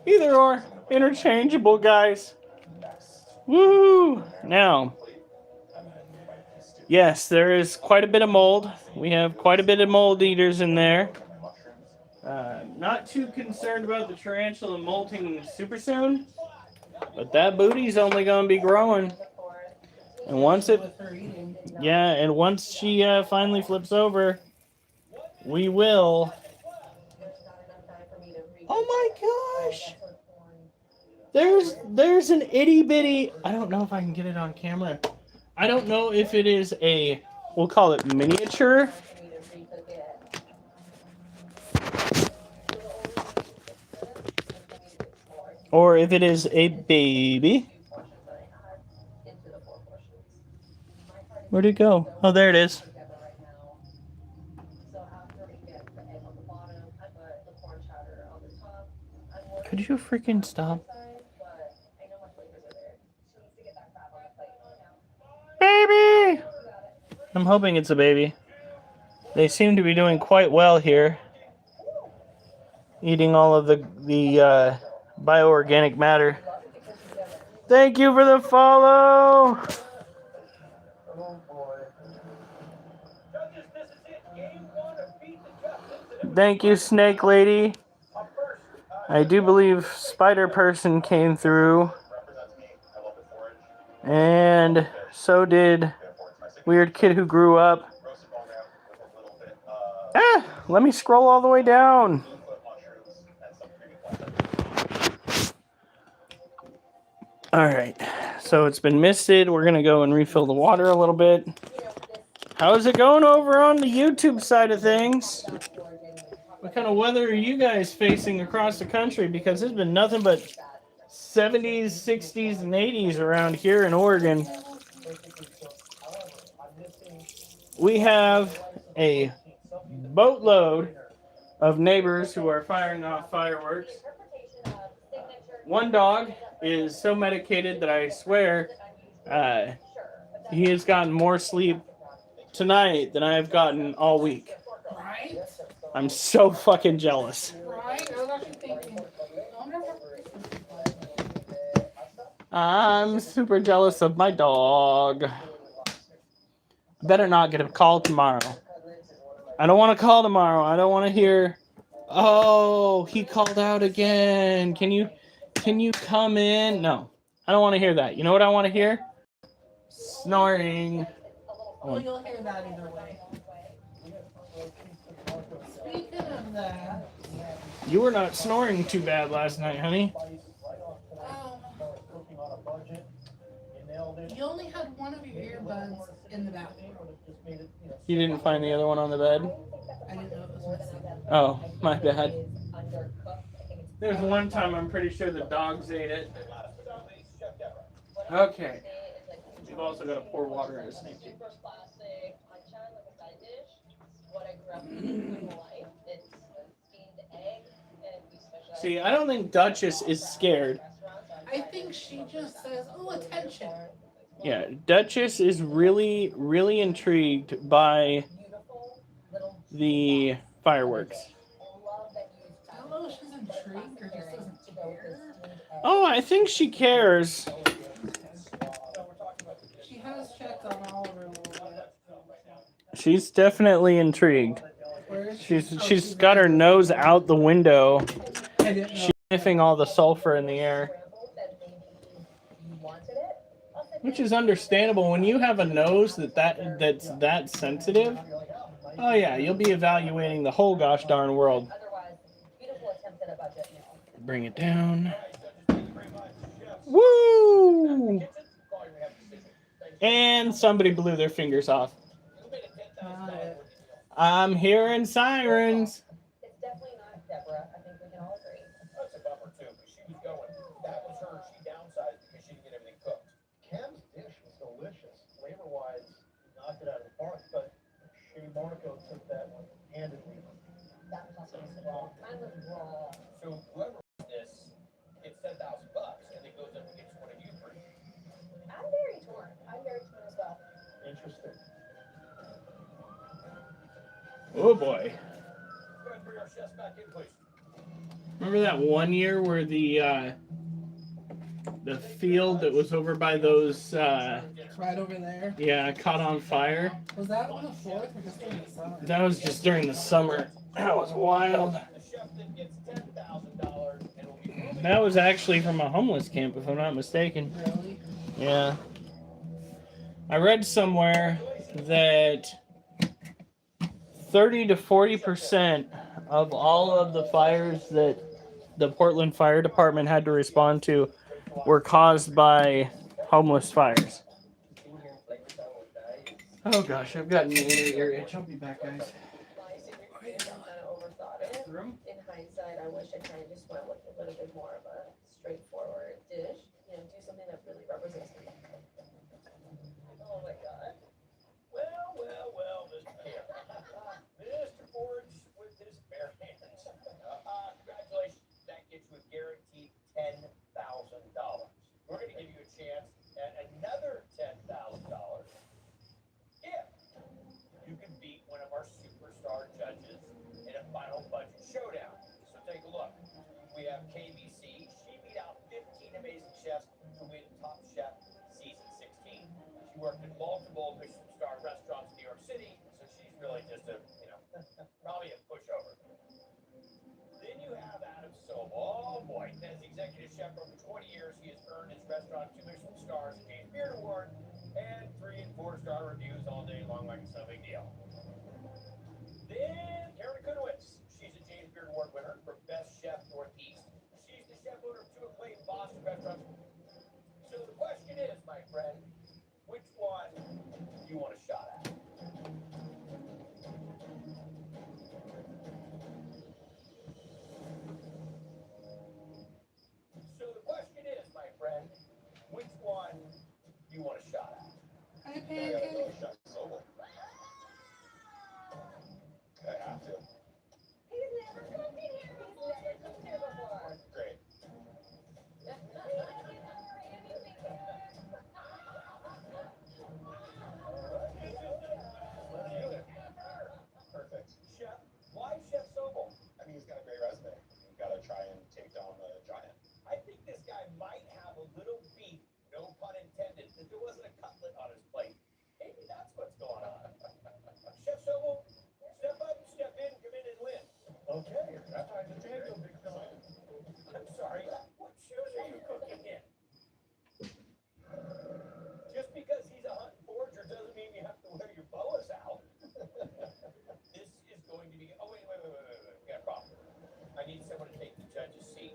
Either or, interchangeable, guys. Woo! Now, yes, there is quite a bit of mold. We have quite a bit of mold eaters in there. Not too concerned about the tarantula molting super soon, but that booty's only going to be growing. And once it, yeah, and once she finally flips over, we will. Oh my gosh! There's an itty bitty. I don't know if I can get it on camera. I don't know if it is a, we'll call it miniature, or if it is a baby. Where'd it go? Oh, there it is. Could you freaking stop? Baby! I'm hoping it's a baby. They seem to be doing quite well here. Eating all of the bioorganic matter. Thank you for the follow! Thank you, Snake Lady. I do believe Spider Person came through. And so did Weird Kid Who Grew Up. Let me scroll all the way down. Alright, so it's been misted. We're going to go and refill the water a little bit. How's it going over on the YouTube side of things? What kind of weather are you guys facing across the country? Because there's been nothing but 70s, 60s, and 80s around here in Oregon. We have a boatload of neighbors who are firing off fireworks. One dog is so medicated that I swear he has gotten more sleep tonight than I have gotten all week.
Right?
I'm so fucking jealous.
Right? I was actually thinking.
I'm super jealous of my dog. Better not get a call tomorrow. I don't want to call tomorrow. I don't want to hear, oh, he called out again. Can you come in? No, I don't want to hear that. You know what I want to hear? Snoring.
Well, you'll hear that either way. Speaking of that,
You were not snoring too bad last night, honey.
you only had one of your earbuds in the bathroom.
You didn't find the other one on the bed?
I didn't know it was missing.
Oh, my bad. There's one time I'm pretty sure the dogs ate it. Okay. You've also got to pour water in a snake. See, I don't think Duchess is scared.
I think she just says, "Oh, attention."
Yeah, Duchess is really, really intrigued by the fireworks.
I don't know if she's intrigued or just doesn't care.
Oh, I think she cares.
She has checked on Oliver a little bit.
She's definitely intrigued. She's got her nose out the window.
I didn't know.
She's sniffing all the sulfur in the air, which is understandable. When you have a nose that's that sensitive, oh yeah, you'll be evaluating the whole gosh darn world. Bring it down. Woo! And somebody blew their fingers off.
Not it.
I'm hearing sirens.
It's definitely not Deborah. I think we can all agree.
That's a bummer too, because she was going. That was her. She downsized because she didn't get everything cooked. Cam's dish was delicious. Flavor-wise, knocked it out of the park, but Shea Marco took that one handedly.
That was raw. Mine was raw.
So whoever wins this gets $10,000, and then goes up against one of you three.
I'm very torn. I'm very torn as well.
Interesting.
Oh boy.
Go ahead and bring our chefs back in, please.
Remember that one year where the field that was over by those
It's right over there.
yeah, caught on fire?
Was that on the 4th or just during the summer?
That was just during the summer. That was wild.
The chef then gets $10,000 and will be moving.
That was actually from a homeless camp, if I'm not mistaken.
Really?
Yeah. I read somewhere that 30 to 40% of all of the fires that the Portland Fire Department had to respond to were caused by homeless fires. Oh gosh, I've got an ear itch. I'll be back, guys.
I kind of overthought it. In hindsight, I wish I kind of just went with a little bit more of a straightforward dish. You know, do something that really represents me. Oh my God.
Well, Mr. Camp. Mr. Forge with his bare hands. Congratulations. That gets you a guaranteed $10,000. We're going to give you a chance at another $10,000 if you can beat one of our superstar judges in a final budget showdown. So take a look. We have KBC. She beat out 15 amazing chefs to win Top Chef Season 16. She worked in multiple Michelin-star restaurants in New York City, so she's really just probably a pushover. Then you have Adam Sobel. Oh boy, as the executive chef for over 20 years, he has earned his restaurant 2 Michelin stars, a James Beard Award, and 3 and 4-star reviews all day long like it's no big deal. Then Karen Kunowitz. She's a James Beard Award winner for Best Chef Northeast. She's the chef owner of 2 acclaimed Boston restaurants. So the question is, my friend, which one do you want a shot at? So the question is, my friend, which one do you want a shot at?
Hi, Pancake.
Chef Sobel. I have to.
He's never cooked in here. He's never cooked here before.
Great. Perfect. Chef, why Chef Sobel? I mean, he's got a great resume. You've got to try and take down the giant. I think this guy might have a little beef, no pun intended, that there wasn't a cutlet on his plate. Maybe that's what's going on. Chef Sobel, step up, step in, come in and win. Okay, that's why the Daniel big fella. I'm sorry, what shoes are you cooking in? Just because he's a hunting forger doesn't mean you have to wear your boas out. This is going to be. Oh, wait. We got a problem. I need someone to take the judge's seat.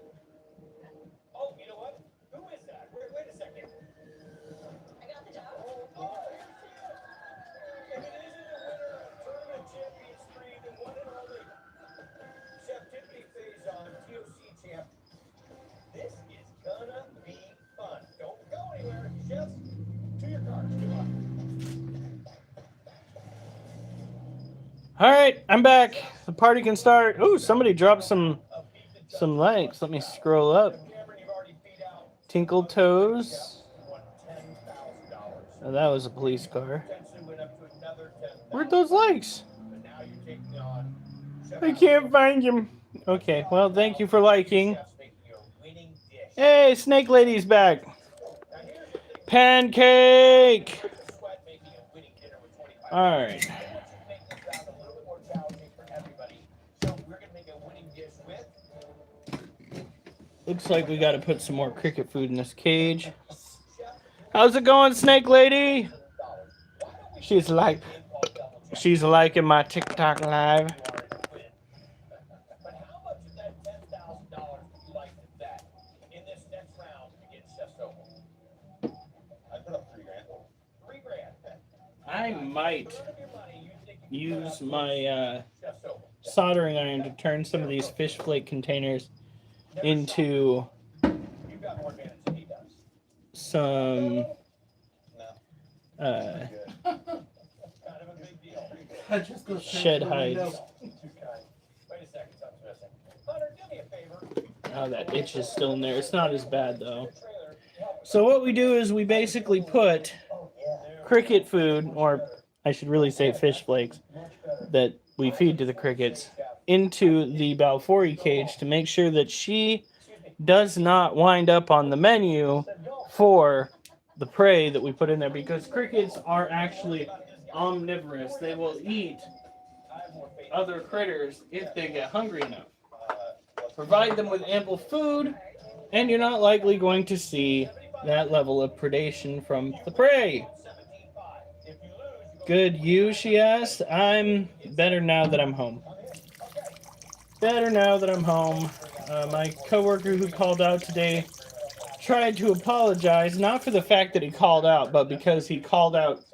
Oh, you know what? Who is that? Wait a second.
I got the job.
Oh, here she is. And it isn't the winner of Tournament Champions 3, the one and only Chef Tiffany Faison, TOC champ. This is gonna be fun. Don't go anywhere. Chefs, to your cards. Good luck.
All right, I'm back. The party can start. Ooh, somebody dropped some likes. Let me scroll up.
Cameron, you've already beat out.
Tinkle Toes.
Won $10,000.
Oh, that was a police car.
Potentially went up to another 10,000.
Where'd those likes?
But now you're taking on Chef
I can't find them. Okay, well, thank you for liking.
Chefs making you a winning dish.
Hey, Snake Lady's back.
Now here's the thing.
Pancake.
Sweat making a winning dinner with 25.
All right.
I want you to make this round a little bit more challenging for everybody.
Looks like we got to put some more cricket food in this cage. How's it going, Snake Lady? She's liking my TikTok live.
But how much of that $10,000 would you like to bet in this next round to get Chef's Open? I put up $3,000. $3,000.
I might use my soldering iron to turn some of these fish flake containers into
You've got more advantage than he does.
some
Kind of a big deal.
shed hides.
Too kind. Wait a second, something's missing. Hunter, do me a favor.
Oh, that itch is still in there. It's not as bad though. So what we do is we basically put cricket food, or I should really say fish flakes, that we feed to the crickets into the Balfouri cage to make sure that she does not wind up on the menu for the prey that we put in there, because crickets are actually omnivorous. They will eat other critters if they get hungry enough. Provide them with ample food, and you're not likely going to see that level of predation from the prey. Good, you, she asked. I'm better now that I'm home. Better now that I'm home. My coworker who called out today tried to apologize, not for the fact that he called out, but because he called out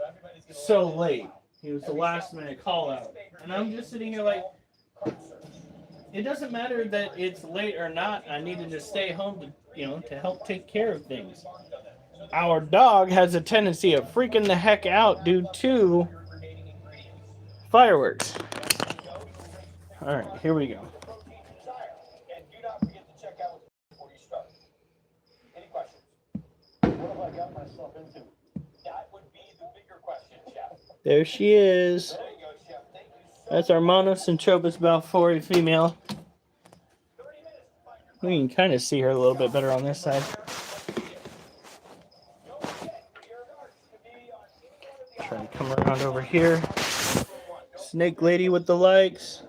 so late. He was the last minute call out. And I'm just sitting here like, it doesn't matter that it's late or not. I needed to stay home to help take care of things. Our dog has a tendency of freaking the heck out due to fireworks. All right, here we go.
And do not forget to check out before you start. Any questions? What have I got myself into? That would be the bigger question, Chef.
There she is.
There you go, Chef. Thank you so
That's our Monocentropus balfouri female.
30 minutes to find your
We can kind of see her a little bit better on this side. Try and come around over here. Snake Lady with the likes.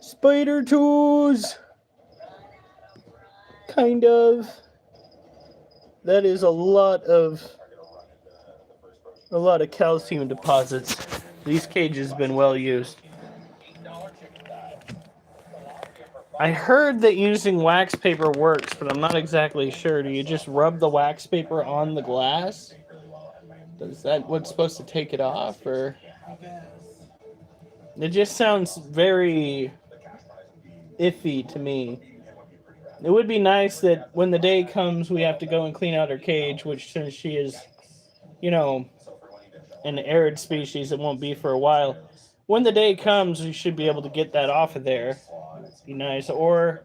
Spider toes. Kind of. That is a lot of calcium deposits. These cages have been well used. I heard that using wax paper works, but I'm not exactly sure. Do you just rub the wax paper on the glass? Is that what's supposed to take it off, or? It just sounds very iffy to me. It would be nice that when the day comes we have to go and clean out her cage, which since she is, an arid species, it won't be for a while. When the day comes, we should be able to get that off of there. Be nice. Or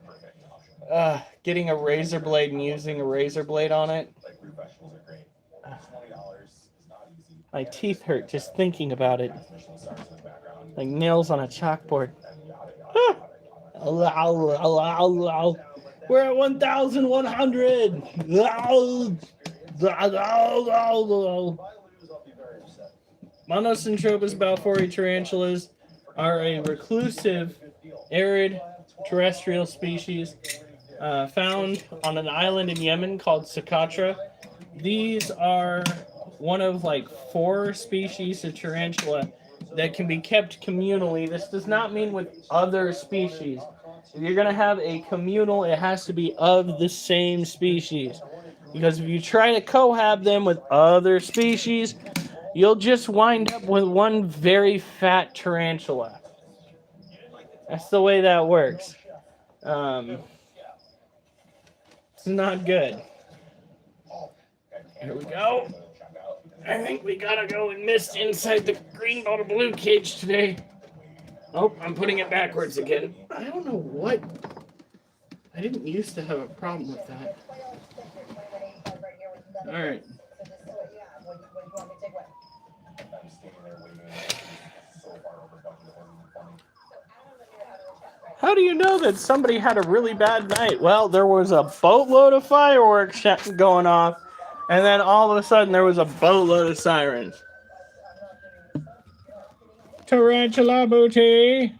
getting a razor blade and using a razor blade on it. My teeth hurt just thinking about it. Like nails on a chalkboard. We're at 1,100. Monocentropus balfouri tarantulas are a reclusive, arid, terrestrial species found on an island in Yemen called Socotra. These are one of 4 species of tarantula that can be kept communally. This does not mean with other species. If you're going to have a communal, it has to be of the same species. Because if you try to cohab them with other species, you'll just wind up with one very fat tarantula. That's the way that works. It's not good. Here we go. I think we gotta go and mist inside the green bottle blue cage today. Oh, I'm putting it backwards again. I don't know what. I didn't used to have a problem with that. Alright. How do you know that somebody had a really bad night? Well, there was a boatload of fireworks going off, and then all of a sudden there was a boatload of sirens. Tarantula booty.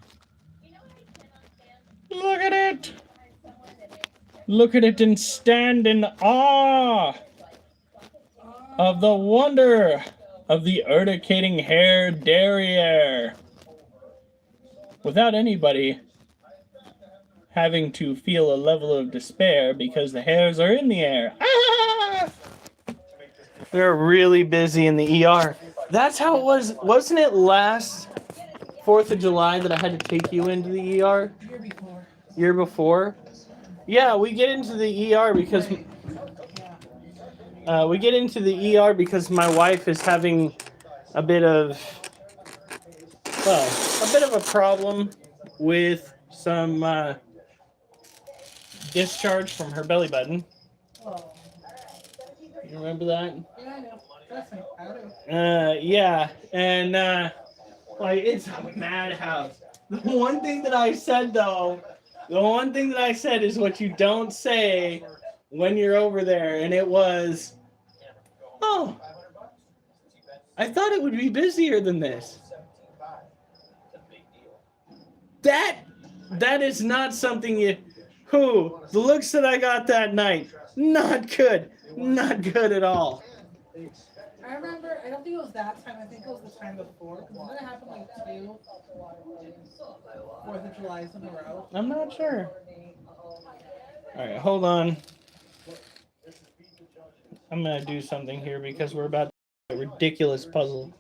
Look at it. Look at it and stand in awe of the wonder of the urticating hair derriere without anybody having to feel a level of despair because the hairs are in the air. Ah! They're really busy in the ER. That's how it was. Wasn't it last 4th of July that I had to take you into the ER?
Year before.
Year before? Yeah, we get into the ER because
Right. Yeah.
we get into the ER because my wife is having a bit of a problem with some discharge from her belly button.
Oh.
You remember that?
Yeah, I know. Trust me, I do.
Yeah, and like it's a madhouse. The one thing that I said though, is what you don't say when you're over there, and it was, "Oh, I thought it would be busier than this." That is not something you. The looks that I got that night, not good at all.
I remember, I don't think it was that time, I think it was the time before, because didn't it happen like 2 4th of Julys in a row?
I'm not sure. All right, hold on. I'm gonna do something here because we're about to do a ridiculous puzzle.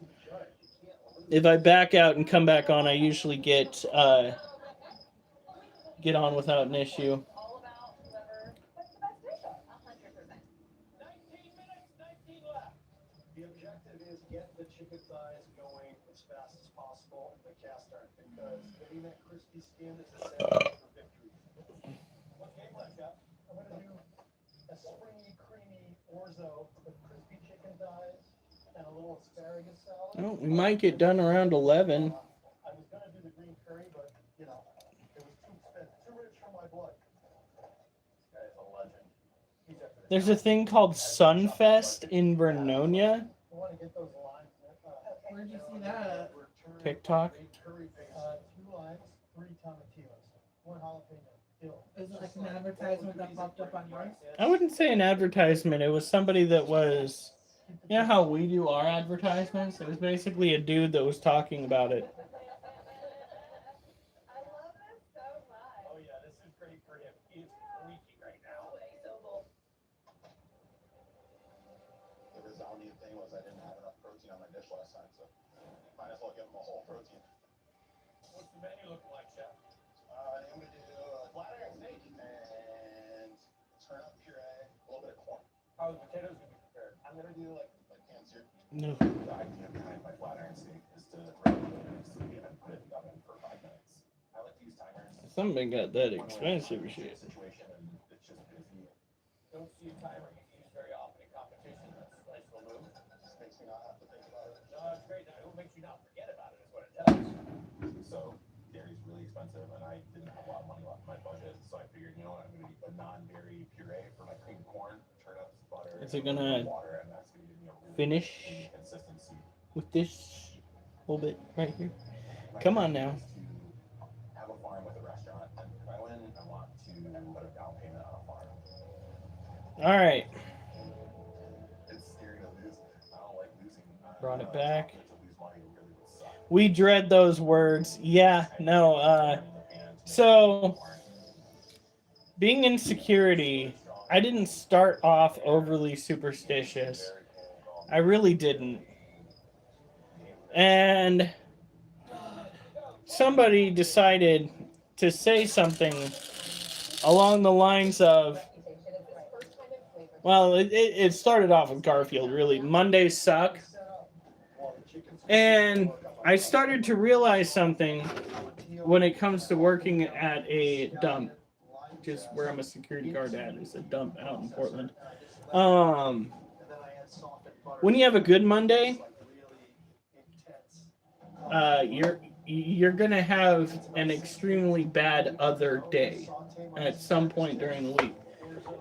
If I back out and come back on, I usually get on without an issue.
19 minutes, 19 left. The objective is get the chicken thighs going as fast as possible in the cast iron because getting that crispy skin is essential for victory. What game left, Jeff? I'm going to do a springy, creamy orzo with crispy chicken thighs and a little asparagus salad.
Oh, we might get done around 11.
I was going to do the green curry, but, you know, it was too expensive, too rich for my blood. This guy is a legend. He's up there.
There's a thing called Sunfest in Vernonia.
I want to get those lines.
Where'd you see that?
TikTok.
2 limes, 3 tomatillos, 1 jalapeno. Deal.
Is it like an advertisement that popped up on yours?
I wouldn't say an advertisement. It was somebody that was, you know how we do our advertisements? It was basically a dude that was talking about it.
Oh yeah, this is great for him. He is freaky right now. The resounding thing was I didn't have enough protein on my dish last time, so might as well give him a whole protein. What's the menu looking like, Chef? I'm gonna do a flat iron steak and turnip puree, a little bit of corn. How are the potatoes gonna be prepared? I'm gonna do like pan seared.
No.
The idea behind my flat iron steak is to break the potatoes to the and put it in the oven for 5 minutes. I like to use timers.
Something got that expensive shit.
Situation and it's just busy. Don't see a timer you use very often in competition. That's a nice little move. Just makes me not have to think about it. No, it's great. It makes you not forget about it is what it does. So dairy's really expensive and I didn't have a lot of money left in my budget. So I figured, you know what, I'm gonna do a non-dairy puree for my creamed corn, turnips, butter,
Is it gonna
water, and that's gonna give me a really
finish
creamy consistency.
with this whole bit right here? Come on now.
Have a farm with a restaurant, and if I win, I want to put a down payment on a farm.
All right.
It's scary to lose. I don't like losing.
Brought it back.
To lose money really would suck.
We dread those words. Yeah, no. So, being in security, I didn't start off overly superstitious. I really didn't. And somebody decided to say something along the lines of, well, it started off with Garfield, really. Mondays suck. And I started to realize something when it comes to working at a dump, just where I'm a security guard at. It's a dump out in Portland. When you have a good Monday, you're gonna have an extremely bad other day at some point during the week.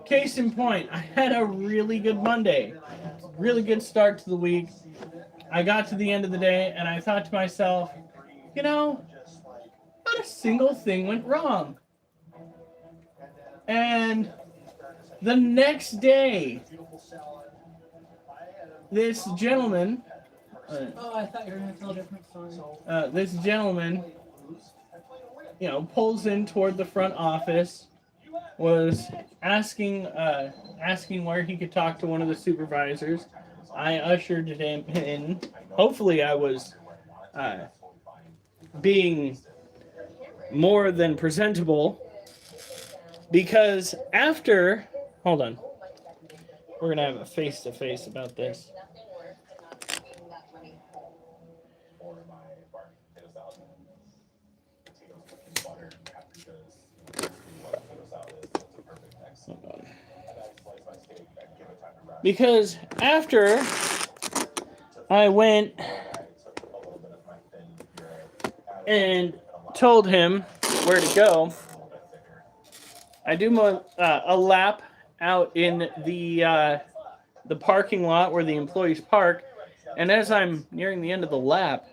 Case in point, I had a really good Monday, really good start to the week. I got to the end of the day and I thought to myself, you know, not a single thing went wrong. And The next day,
beautiful salad.
this gentleman,
Oh, I thought you were gonna tell a different story.
this gentleman, pulls in toward the front office, was asking where he could talk to one of the supervisors. I ushered him in. Hopefully, I was being more than presentable, because after, hold on, we're gonna have a face-to-face about this. Hold on. Because after I went and told him where to go, I do a lap out in the parking lot where the employees park, and as I'm nearing the end of the lap,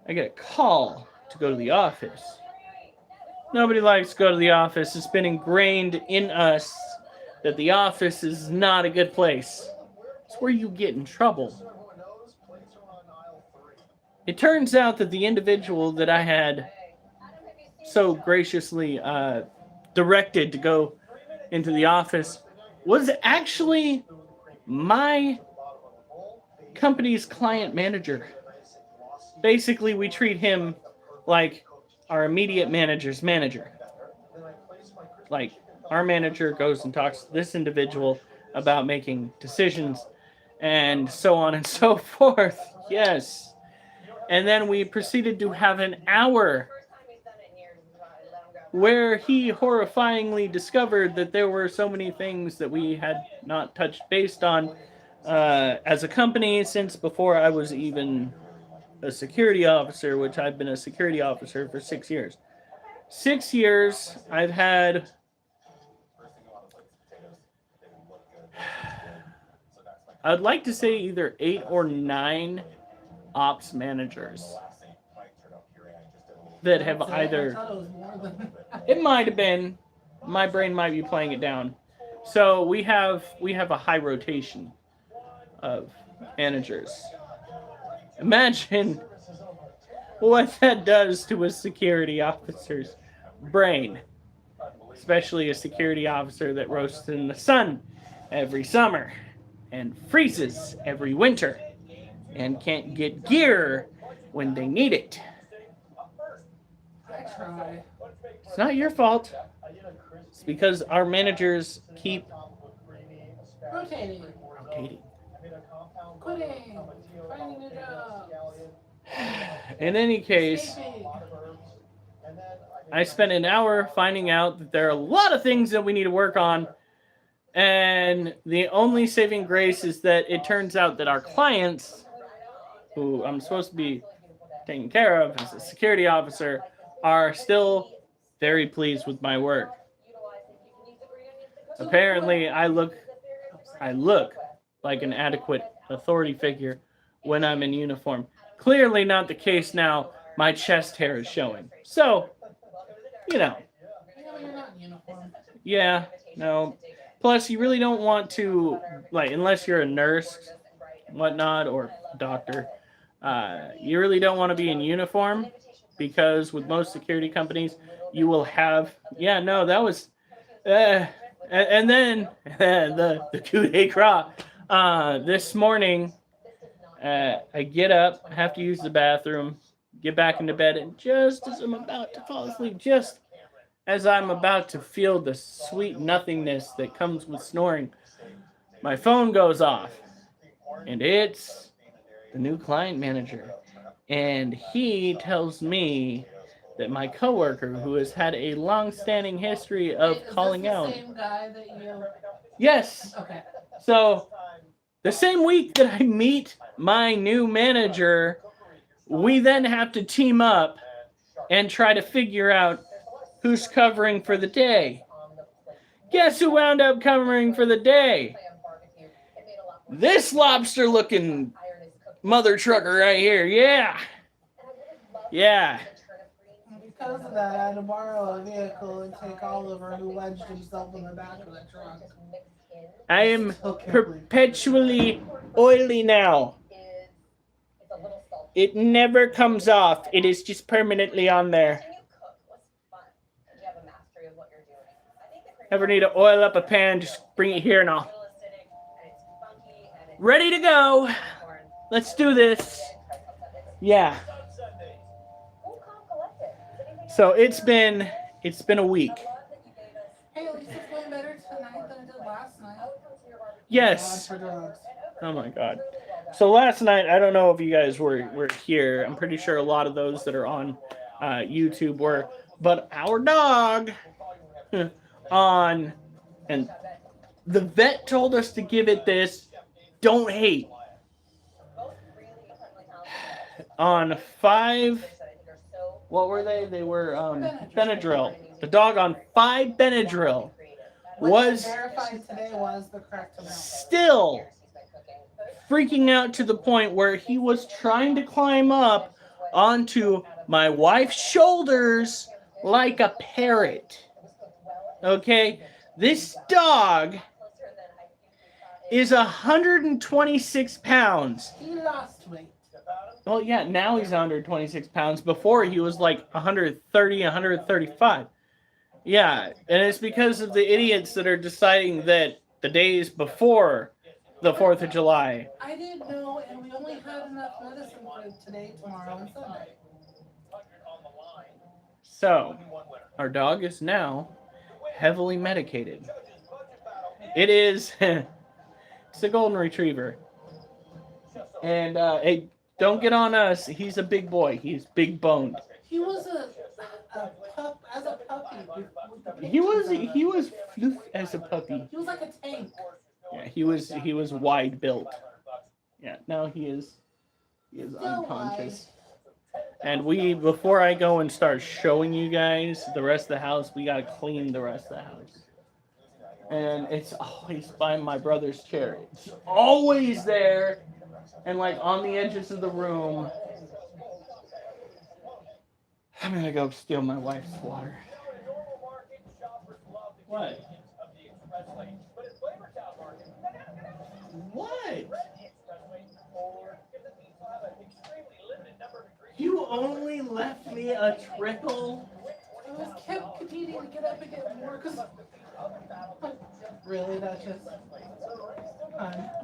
I get a call to go to the office. Nobody likes to go to the office. It's been ingrained in us that the office is not a good place. It's where you get in trouble. It turns out that the individual that I had so graciously directed to go into the office was actually my company's client manager. Basically, we treat him like our immediate manager's manager. Like, our manager goes and talks to this individual about making decisions and so on and so forth. Yes. And then we proceeded to have an hour where he horrifyingly discovered that there were so many things that we had not touched base on as a company since before I was even a security officer, which I've been a security officer for 6 years. 6 years, I've had I'd like to say either 8 or 9 ops managers that have either, it might have been, my brain might be playing it down. So we have a high rotation of managers. Imagine what that does to a security officer's brain, especially a security officer that roasts in the sun every summer and freezes every winter and can't get gear when they need it.
I try.
It's not your fault. It's because our managers keep
Rotating.
rotating.
Quitting. Finding new jobs.
In any case,
Escaping.
I spent an hour finding out that there are a lot of things that we need to work on, and the only saving grace is that it turns out that our clients, who I'm supposed to be taking care of as a security officer, are still very pleased with my work. Apparently, I look like an adequate authority figure when I'm in uniform. Clearly not the case now. My chest hair is showing. So, you know.
Yeah, but you're not in uniform.
Yeah, no. Plus, you really don't want to, like, unless you're a nurse, whatnot, or doctor, you really don't want to be in uniform, because with most security companies, you will have, yeah, no, that was, and then the coup d'éclat. This morning, I get up, have to use the bathroom, get back into bed, and just as I'm about to fall asleep, just as I'm about to feel the sweet nothingness that comes with snoring, my phone goes off, and it's the new client manager. And he tells me that my coworker, who has had a long-standing history of
Wait,
calling out.
Is this the same guy that you...
Yes.
Okay.
So, the same week that I meet my new manager, we then have to team up and try to figure out who's covering for the day. Guess who wound up covering for the day? This lobster-looking mother trucker right here. Yeah. Yeah.
Because of that, I had to borrow a vehicle and take Oliver, who wedged himself in the back of the truck.
I am perpetually oily now.
It's a little salty.
It never comes off. It is just permanently on there.
Watching you cook was fun, and you have a mastery of what you're doing. I think the
Ever need to oil up a pan, just bring it here and
a
I'll.
little acidic, and it's funky, and it's
Ready to go.
corn.
Let's do this. Yeah.
Who come collect it? Is anything
So
else?
it's been a week.
I love that you gave us.
Hey, at least it's going better tonight than it did last night.
I would come to your barbecue.
Yes.
God for drugs.
Oh my god. So last night, I don't know if you guys were here. I'm pretty sure a lot of those that are on YouTube were, but our dog on, and the vet told us to give it this don't hate on 5. What were they? They were Benadryl. The dog on 5 Benadryl was
Verified today was the correct amount.
still freaking out to the point where he was trying to climb up onto my wife's shoulders like a parrot. Okay? This dog is 126 pounds.
He lost weight.
Well, yeah, now he's 126 pounds. Before, he was like 130, 135. Yeah, and it's because of the idiots that are deciding that the days before the 4th of July.
I didn't know, and we only had enough medicine for today, tomorrow, and Sunday.
So, our dog is now heavily medicated. It is, it's a golden retriever. And, hey, don't get on us. He's a big boy. He's big boned.
He was a pup as a puppy.
He was floof as a puppy.
He was like a tank.
Yeah, he was wide built. Yeah, now he is unconscious. And before I go and start showing you guys the rest of the house, we gotta clean the rest of the house. And it's always by my brother's chair. It's always there, and like on the edges of the room. I'm gonna go steal my wife's water. What? What? You only left me a trickle?
I was kept competing to get up and get more because. Really, Duchess?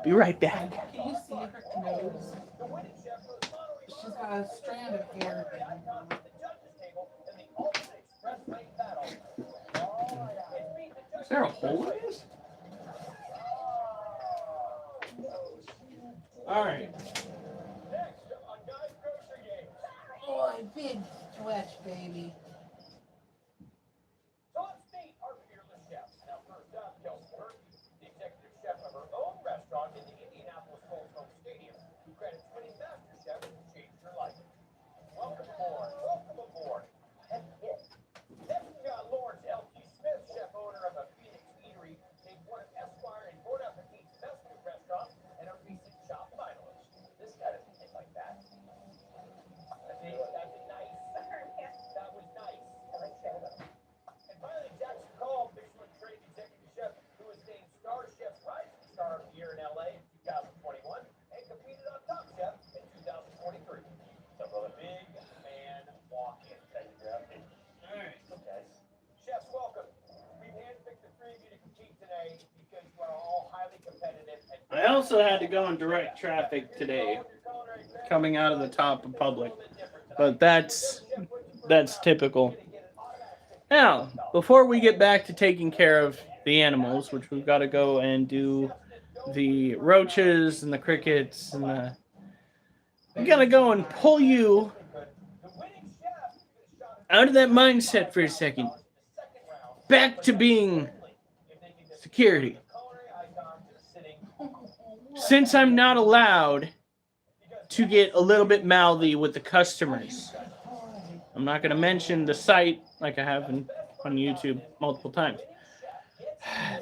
Be right back.
Can you see her nose? She's got a strand of hair.
Is there a hole in this? Alright.
Oh, big stretch, baby.
So let's meet our fearless chefs. Now, first up, Kelsey Murphy, the executive chef of her own restaurant in the Indianapolis Colts home stadium, who credits winning master chef who changed her life. Welcome aboard. Welcome aboard. Heck yes. Next, we got Lawrence L.T. Smith, chef owner of a Phoenix eatery, named one of Esquire and Bon Appetit's best food restaurants and a recent shop finalist. This guy doesn't think like that. That's nice. That was nice. And finally, Jackson Call, Michelin trained executive chef who was named Star Chef's Rising Star of the Year in LA in 2021 and competed on Top Chef in 2023. So a big man walk-in. Thank you, Jeff. All right. Okay. Chefs, welcome. We've handpicked the 3 of you to compete today because you are all highly competitive.
I also had to go in direct traffic today, coming out of the top of Public. But that's typical. Now, before we get back to taking care of the animals, which we've got to go and do the roaches and the crickets and the... We got to go and pull you out of that mindset for a second. Back to being security. Since I'm not allowed to get a little bit mouthy with the customers, I'm not going to mention the site like I have on YouTube multiple times.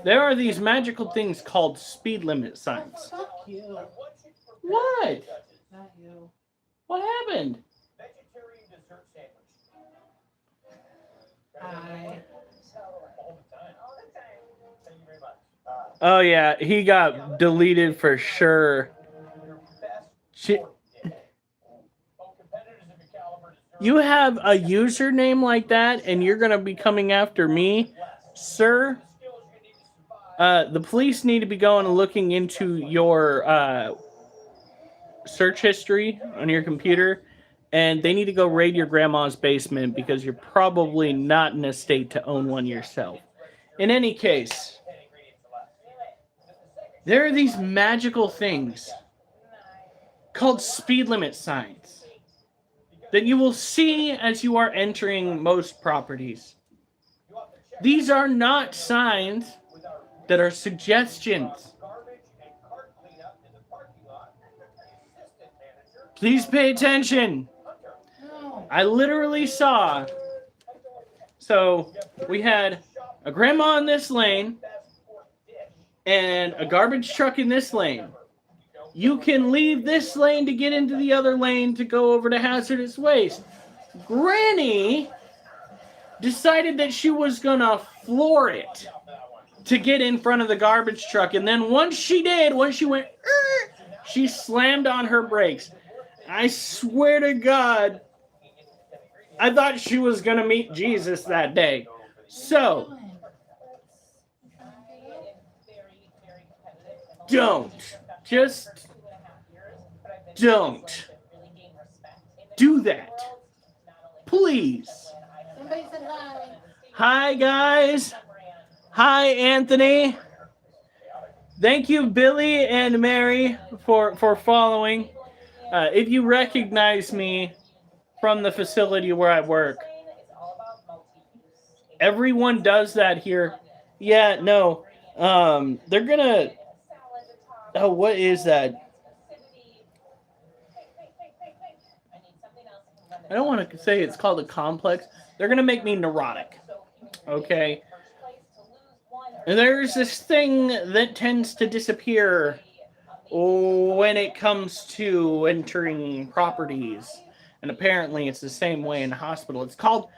There are these magical things called speed limit signs.
Fuck you.
What?
Not you.
What happened?
Vegetarian dessert sandwich.
Hi.
All the time. Thank you very much.
Oh yeah, he got deleted for sure.
Your best
Shi-
sport day. Oh, competitors of your caliber deserve
You have a username like that, and you're gonna be coming after me, sir.
the skills you need to survive.
The police need to be going and looking into your search history on your computer, and they need to go raid your grandma's basement because you're probably not in a state to own one yourself. In any case, there are these magical things called speed limit signs that you will see as you are entering most properties. These are not signs that are suggestions.
Garbage and cart cleanup in the parking lot. The assistant manager.
Please pay attention.
No.
I literally saw. So we had a grandma in this lane and a garbage truck in this lane. You can leave this lane to get into the other lane to go over to hazardous waste. Granny decided that she was gonna floor it to get in front of the garbage truck, and then once she went, she slammed on her brakes. I swear to God, I thought she was gonna meet Jesus that day. So, don't. Just don't do that. Please.
Somebody said hi.
Hi, guys. Hi, Anthony. Thank you, Billy and Mary, for following. If you recognize me from the facility where I work, everyone does that here. Yeah, no. They're gonna. Oh, what is that? I don't want to say it's called a complex. They're gonna make me neurotic. Okay. And there's this thing that tends to disappear when it comes to entering properties. And apparently it's the same way in the hospital. It's called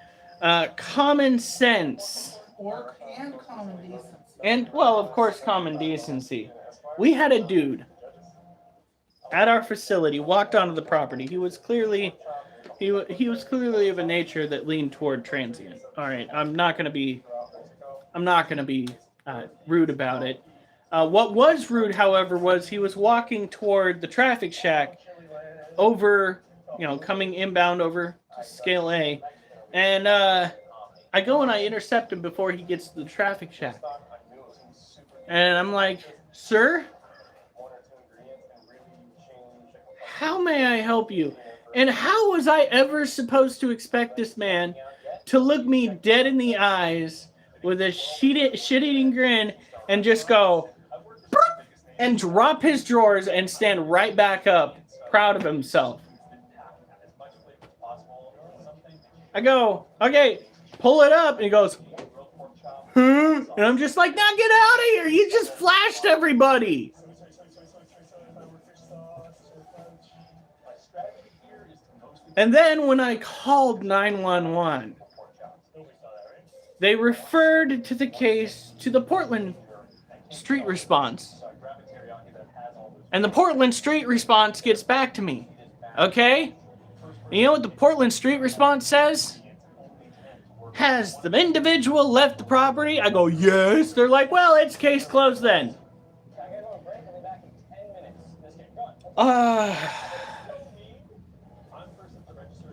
common sense.
And common decency.
And, well, of course, common decency. We had a dude at our facility walked onto the property. He was clearly of a nature that leaned toward transient. All right, I'm not gonna be rude about it. What was rude, however, was he was walking toward the traffic shack over, coming inbound over to Scale A, and I go and I intercept him before he gets to the traffic shack, and I'm like, "Sir, how may I help you?" And how was I ever supposed to expect this man to look me dead in the eyes with a shit-eating grin and just go, "Burp," and drop his drawers and stand right back up, proud of himself? I go, "Okay, pull it up." And he goes, "Huh?" And I'm just like, "Now get out of here. You just flashed everybody." And then when I called 911, they referred to the case to the Portland Street Response. And the Portland Street Response gets back to me. Okay? And you know what the Portland Street Response says? Has the individual left the property? I go, yes. They're like, well, it's case closed then.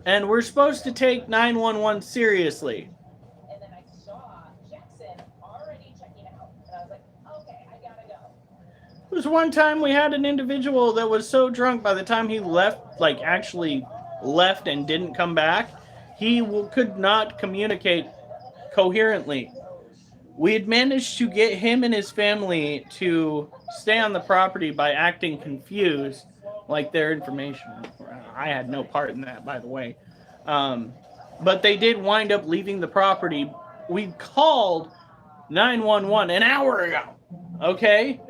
And we're supposed to take 911 seriously.
And then I saw Jackson already checking out. And I was like, okay, I gotta go.
There was one time we had an individual that was so drunk by the time he left, actually left and didn't come back, he could not communicate coherently. We had managed to get him and his family to stay on the property by acting confused, like their information. I had no part in that, by the way. But they did wind up leaving the property. We called 911 an hour ago. Okay?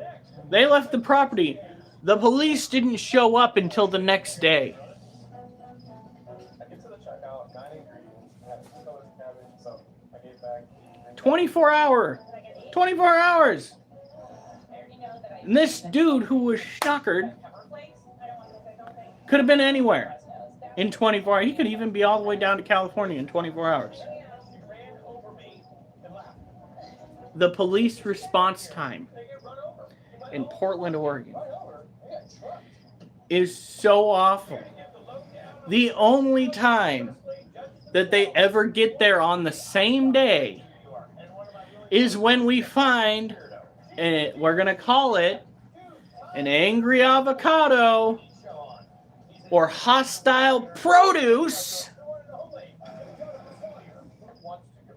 They left the property. The police didn't show up until the next day.
I get to the checkout, 9 ingredients, I had 2 colors of cabbage, so I gave
24 hours. And this dude who was schnockered could have been anywhere in 24 hours. He could even be all the way down to California in 24 hours. The police response time in Portland, Oregon is so awful. The only time that they ever get there on the same day is when we find, and we're going to call it, an angry avocado or hostile produce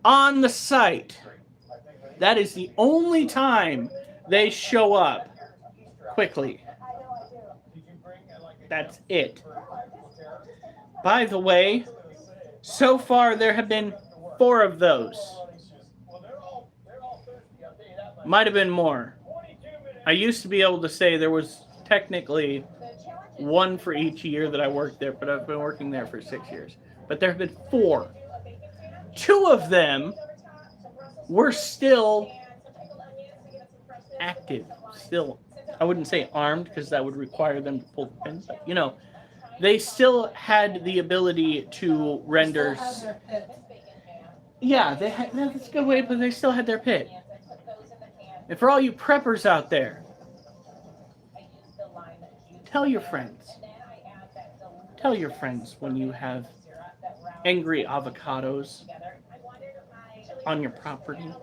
on the site. That is the only time they show up quickly. That's it. By the way, so far there have been 4 of those. Might have been more. I used to be able to say there was technically 1 for each year that I worked there, but I've been working there for 6 years. But there have been 4. 2 of them were still active. Still, I wouldn't say armed because that would require them to pull the pin. But, you know, they still had the ability to render. Yeah, they had. No, that's a good way, but they still had their pit. And for all you preppers out there, tell your friends. Tell your friends when you have angry avocados on your property.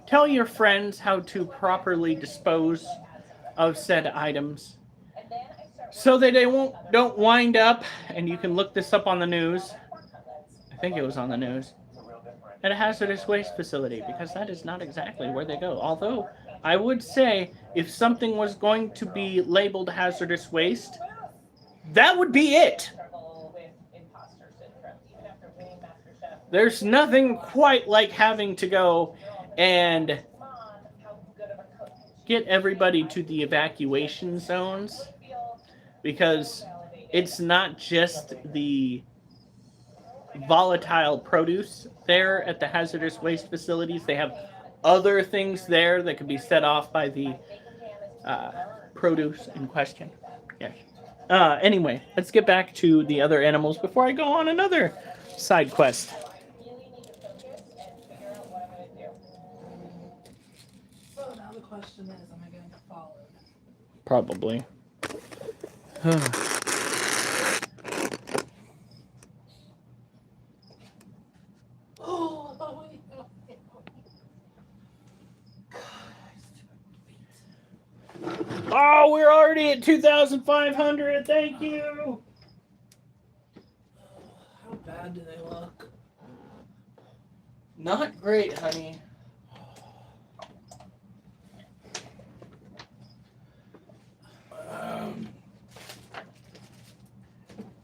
Tell your friends how to properly dispose of said items so that they don't wind up, and you can look this up on the news. I think it was on the news. At a hazardous waste facility, because that is not exactly where they go. Although, I would say, if something was going to be labeled hazardous waste, that would be it. There's nothing quite like having to go and get everybody to the evacuation zones, because it's not just the volatile produce there at the hazardous waste facilities. They have other things there that could be set off by the produce in question. Yes. Anyway, let's get back to the other animals before I go on another side quest.
So now the question is, am I going to get followed?
Probably. Oh, we're already at 2,500. Thank you.
How bad do they look?
Not great, honey.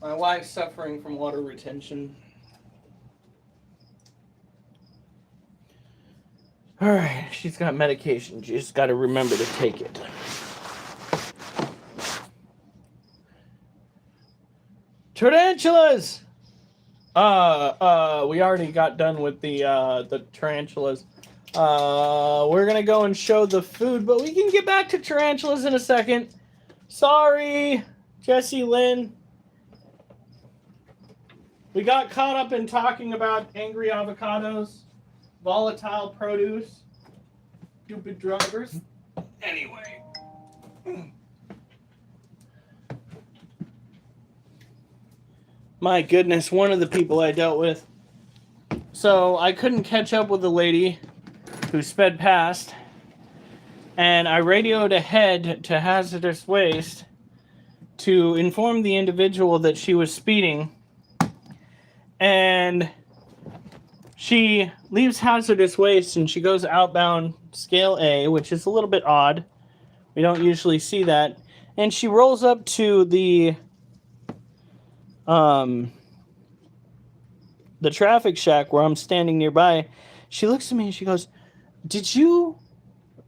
My wife's suffering from water retention. All right, she's got medication. She just got to remember to take it. Tarantulas! We already got done with the tarantulas. We're gonna go and show the food, but we can get back to tarantulas in a second. Sorry, Jesse Lynn. We got caught up in talking about angry avocados, volatile produce, stupid drivers. Anyway. My goodness, one of the people I dealt with. So I couldn't catch up with the lady who sped past, and I radioed ahead to hazardous waste to inform the individual that she was speeding, and she leaves hazardous waste and she goes outbound scale A, which is a little bit odd. We don't usually see that. And she rolls up to the traffic shack where I'm standing nearby. She looks at me and she goes, "Did you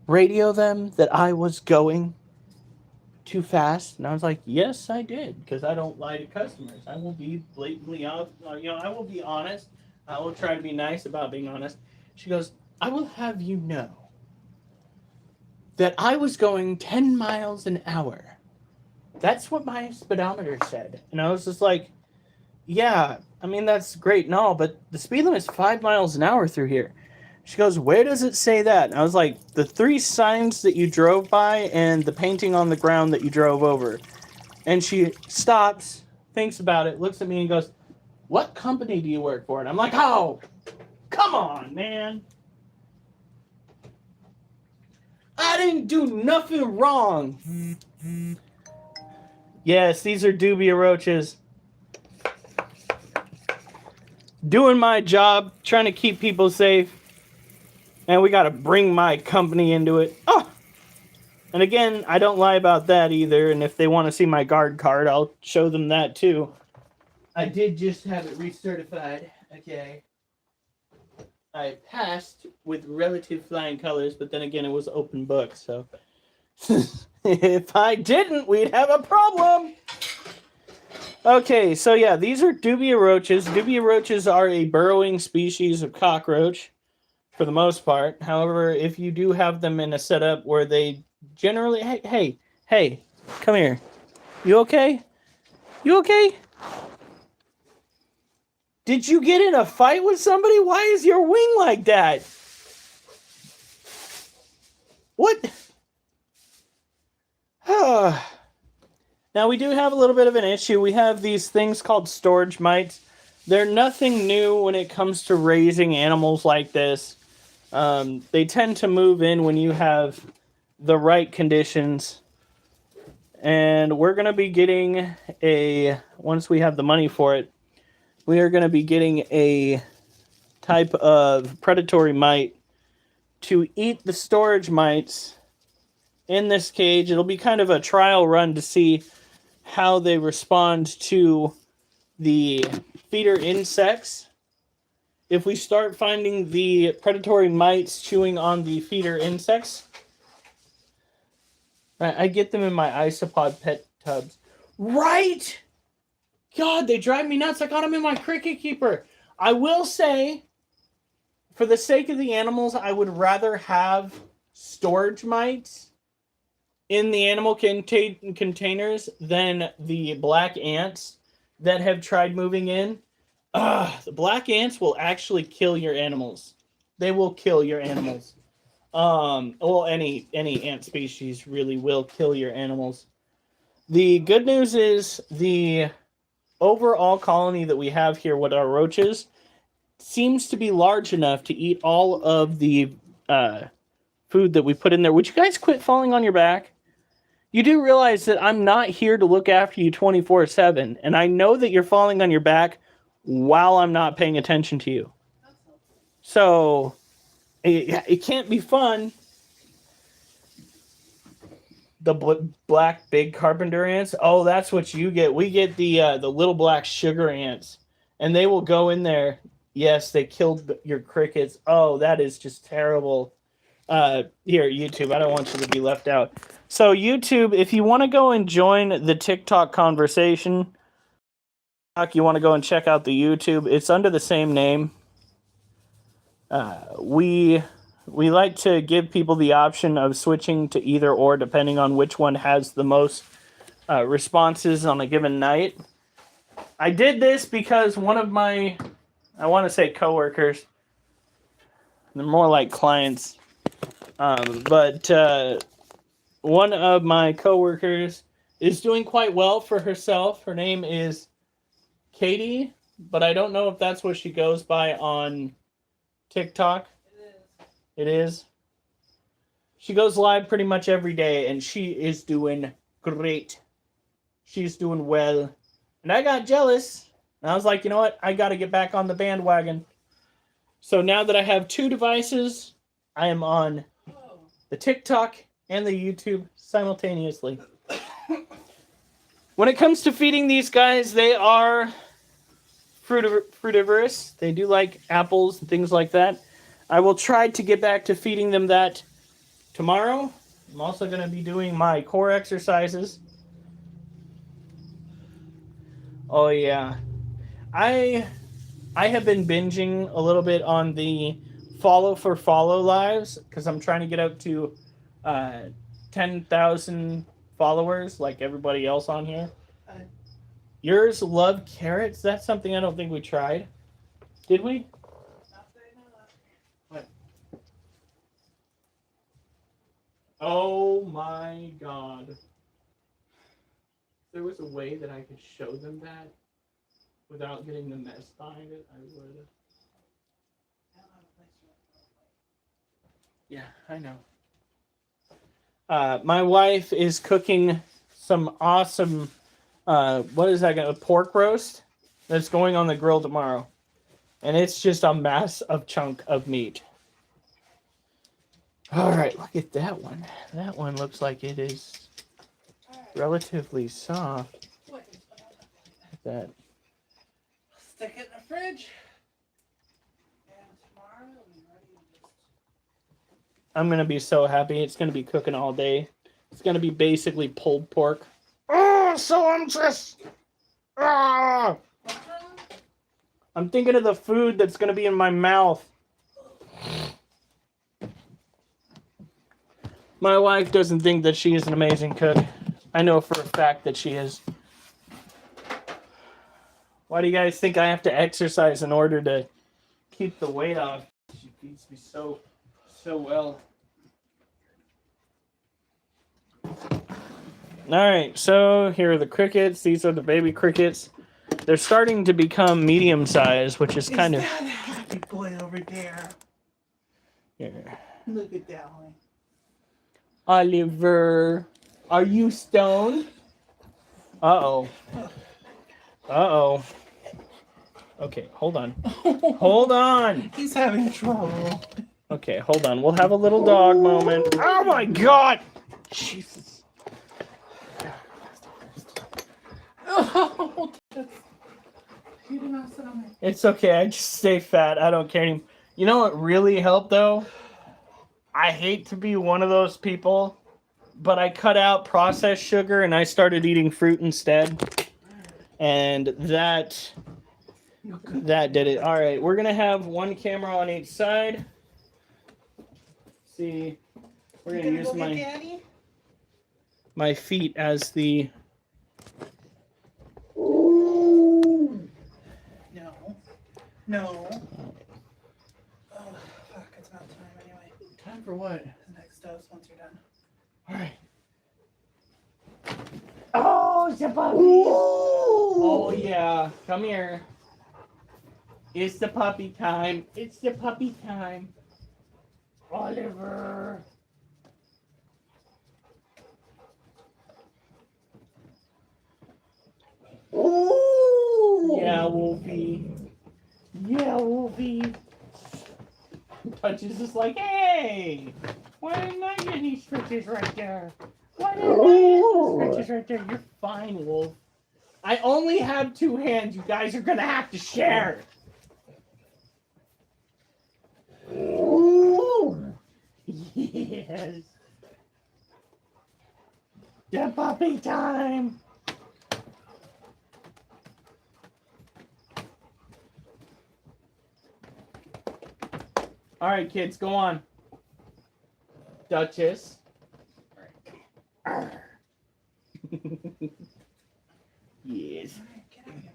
radio them that I was going too fast?" And I was like, "Yes, I did, because I don't lie to customers. I will be blatantly honest. I will be honest. I will try to be nice about being honest." She goes, I will have you know that I was going 10 miles an hour. That's what my speedometer said. And I was just like, yeah, I mean, that's great and all, but the speed limit is 5 miles an hour through here. She goes, where does it say that? And I was like, the 3 signs that you drove by and the painting on the ground that you drove over. And she stops, thinks about it, looks at me and goes, what company do you work for? And I'm like, oh, come on, man. I didn't do nothing wrong. Yes, these are dubia roaches. Doing my job, trying to keep people safe. And we got to bring my company into it. Oh! And again, I don't lie about that either. And if they want to see my guard card, I'll show them that too. I did just have it recertified. Okay. I passed with relative flying colors, but then again, it was open book, so if I didn't, we'd have a problem. Okay, so yeah, these are dubia roaches. Dubia roaches are a burrowing species of cockroach, for the most part. However, if you do have them in a setup where they generally... Hey, come here. You okay? You okay? Did you get in a fight with somebody? Why is your wing like that? What? Now, we do have a little bit of an issue. We have these things called storage mites. They're nothing new when it comes to raising animals like this. They tend to move in when you have the right conditions. And we're going to be getting once we have the money for it, we are going to be getting a type of predatory mite to eat the storage mites in this cage. It'll be kind of a trial run to see how they respond to the feeder insects. If we start finding the predatory mites chewing on the feeder insects, I get them in my isopod pet tubs. Right! God, they drive me nuts. I got them in my cricket keeper. I will say, for the sake of the animals, I would rather have storage mites in the animal containers than the black ants that have tried moving in. The black ants will actually kill your animals. They will kill your animals. Well, any ant species really will kill your animals. The good news is the overall colony that we have here with our roaches seems to be large enough to eat all of the food that we put in there. Would you guys quit falling on your back? You do realize that I'm not here to look after you 24/7, and I know that you're falling on your back while I'm not paying attention to you. So it can't be fun. The black big carpenter ants. Oh, that's what you get. We get the little black sugar ants, and they will go in there. Yes, they killed your crickets. Oh, that is just terrible. Here, YouTube, I don't want you to be left out. So, YouTube, if you want to go and join the TikTok conversation, you want to go and check out the YouTube. It's under the same name. We like to give people the option of switching to either or, depending on which one has the most responses on a given night. I did this because one of my, I want to say coworkers, they're more like clients, but one of my coworkers is doing quite well for herself. Her name is Katie, but I don't know if that's what she goes by on TikTok. It is. She goes live pretty much every day, and she is doing great. She's doing well. And I got jealous. And I was like, you know what? I got to get back on the bandwagon. So now that I have 2 devices, I am on the TikTok and the YouTube simultaneously. When it comes to feeding these guys, they are fruitivorous. They do like apples and things like that. I will try to get back to feeding them that tomorrow. I'm also going to be doing my core exercises. Oh, yeah. I have been binging a little bit on the follow for follow lives because I'm trying to get up to 10,000 followers like everybody else on here. Yours love carrots? That's something I don't think we tried. Did we? What? Oh my god. If there was a way that I could show them that without getting the mess behind it, I would. Yeah, I know. My wife is cooking some awesome, what is that, a pork roast that's going on the grill tomorrow. And it's just a massive chunk of meat. All right, look at that one. That one looks like it is relatively soft.
What?
That.
Stick it in the fridge. And tomorrow it'll be ready to just...
I'm going to be so happy. It's going to be cooking all day. It's going to be basically pulled pork. Oh, so anxious. Ah! I'm thinking of the food that's going to be in my mouth. My wife doesn't think that she is an amazing cook. I know for a fact that she is. Why do you guys think I have to exercise in order to keep the weight off? She feeds me so well. Alright, so here are the crickets. These are the baby crickets. They're starting to become medium sized, which is kind of...
that happy boy over there?
Here.
Look at that one.
Oliver, are you stoned? Uh-oh. Uh-oh. Okay, hold on. Hold on.
He's having trouble.
Okay, hold on. We'll have a little dog moment. Oh my god! Jesus.
Oh, you did not sit on my...
It's okay. I just stay fat. I don't care anymore. You know what really helped, though? I hate to be one of those people, but I cut out processed sugar and I started eating fruit instead. And that did it. All right, we're going to have one camera on each side. See, we're going to use my feet as the...
No. Oh, fuck, it's about time anyway.
Time for what?
The next dose once you're done.
All right. Oh, it's a puppy. Oh, yeah. Come here. It's the puppy time. It's the puppy time. Oliver. Ooh. Yeah, Wolfie. Yeah, Wolfie. Touches us like, hey, why didn't I get any stretches right there? Why didn't I get any stretches right there? You're fine, Wolf. I only have 2 hands. You guys are gonna have to share. Ooh. Yes. The puppy time. All right, kids, go on. Duchess. Yes.
Get out of here,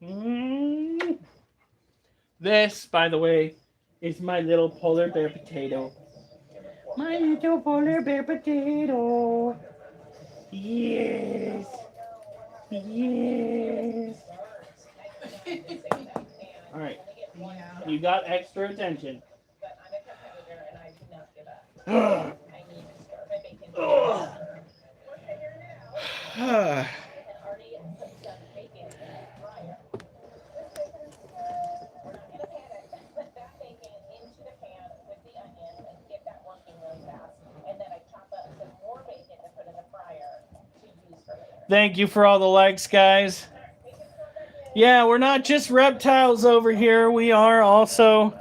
baby. This, by the way, is my little polar bear potato. My little polar bear potato. Yes. Yes. All right.
Yeah.
You got extra attention. Thank you for all the likes, guys. Yeah, we're not just reptiles over here. We are also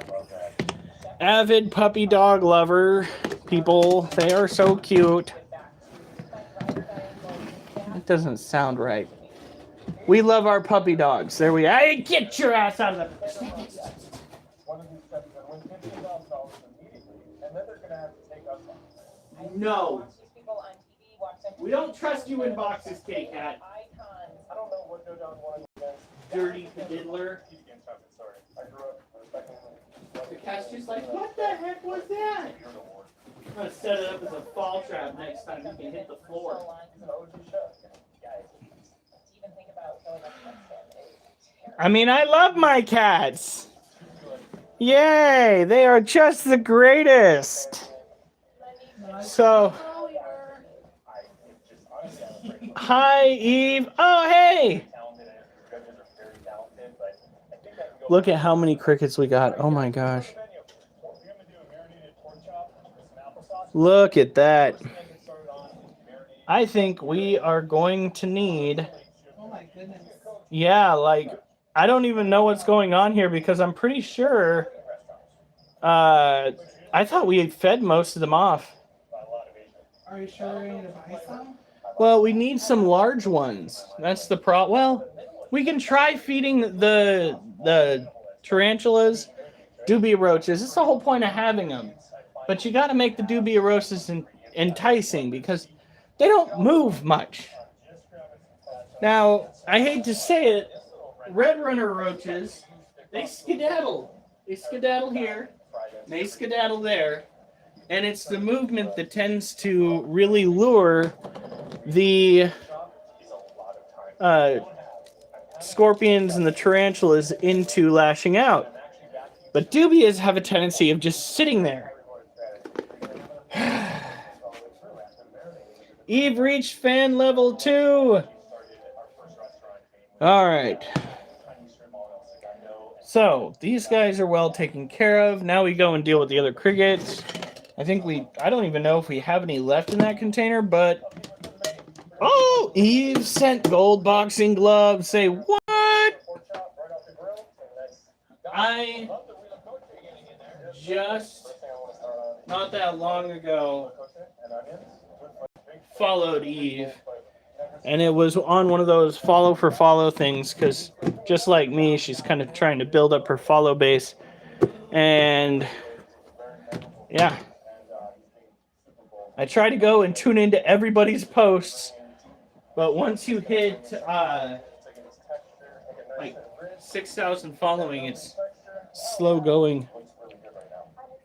avid puppy dog lover people. They are so cute. That doesn't sound right. We love our puppy dogs. There we are. Hey, get your ass out of the...
One of these steps is going to win $15,000 immediately, and then they're going to have to take us on.
No.
Watch these people on TV, watch them.
We don't trust you in boxes, K-Cat.
Icons.
I don't know what Joe Don wanted against.
Dirty diddler.
He's against Chuck, sorry. I grew up respecting
The cat's just like, what the heck was that? I'm going to set it up as a fall trap next time you can hit the floor.
He's an OG chef.
Guys, to even think about going up against them is terrible.
I mean, I love my cats. Yay, they are just the greatest. So, hi, Eve. Oh, hey. Look at how many crickets we got. Oh, my gosh. Look at that. I think we are going to need...
Oh my goodness.
Yeah, like, I don't even know what's going on here because I'm pretty sure... I thought we had fed most of them off.
Are you sure we're going to buy some?
Well, we need some large ones. That's the problem. Well, we can try feeding the tarantulas dubia roaches. It's the whole point of having them. But you got to make the dubia roaches enticing because they don't move much. Now, I hate to say it, red runner roaches, they skedaddle. They skedaddle here, and they skedaddle there. And it's the movement that tends to really lure the scorpions and the tarantulas into lashing out. But dubias have a tendency of just sitting there. Eve reached fan level 2. All right. So these guys are well taken care of. Now we go and deal with the other crickets. I don't even know if we have any left in that container, but... Oh, Eve sent gold boxing gloves. Say what? I just, not that long ago, followed Eve. And it was on one of those follow for follow things, because just like me, she's kind of trying to build up her follow base. And yeah, I try to go and tune into everybody's posts, but once you hit like 6,000 following, it's slow going.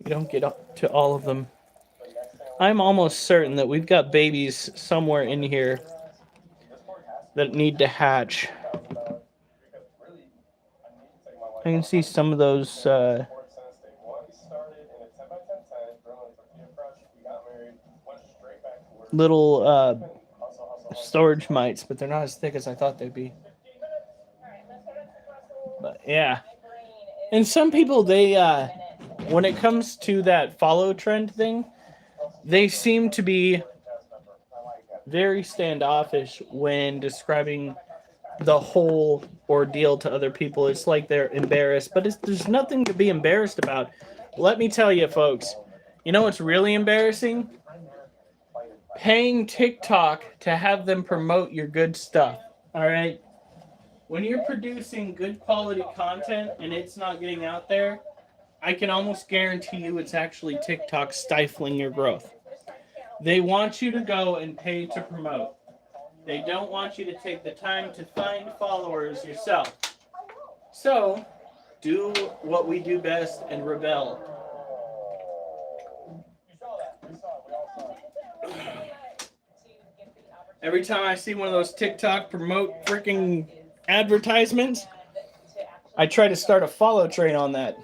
You don't get up to all of them. I'm almost certain that we've got babies somewhere in here that need to hatch. I can see some of those little storage mites, but they're not as thick as I thought they'd be. But yeah. And some people, they when it comes to that follow trend thing, they seem to be very standoffish when describing the whole ordeal to other people. It's like they're embarrassed, but there's nothing to be embarrassed about. Let me tell you, folks, you know what's really embarrassing? Paying TikTok to have them promote your good stuff. All right? When you're producing good quality content and it's not getting out there, I can almost guarantee you it's actually TikTok stifling your growth. They want you to go and pay to promote. They don't want you to take the time to find followers yourself. So, do what we do best and rebel. Every time I see one of those TikTok promote freaking advertisements, I try to start a follow train on that.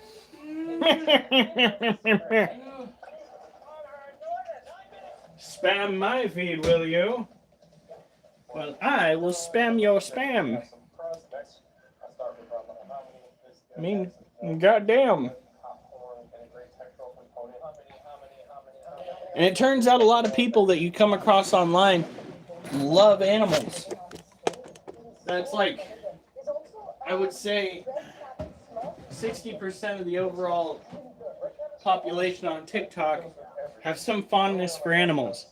Spam my feed, will you? Well, I will spam your spam. I mean, goddamn. And it turns out a lot of people that you come across online love animals. That's like, I would say 60% of the overall population on TikTok have some fondness for animals.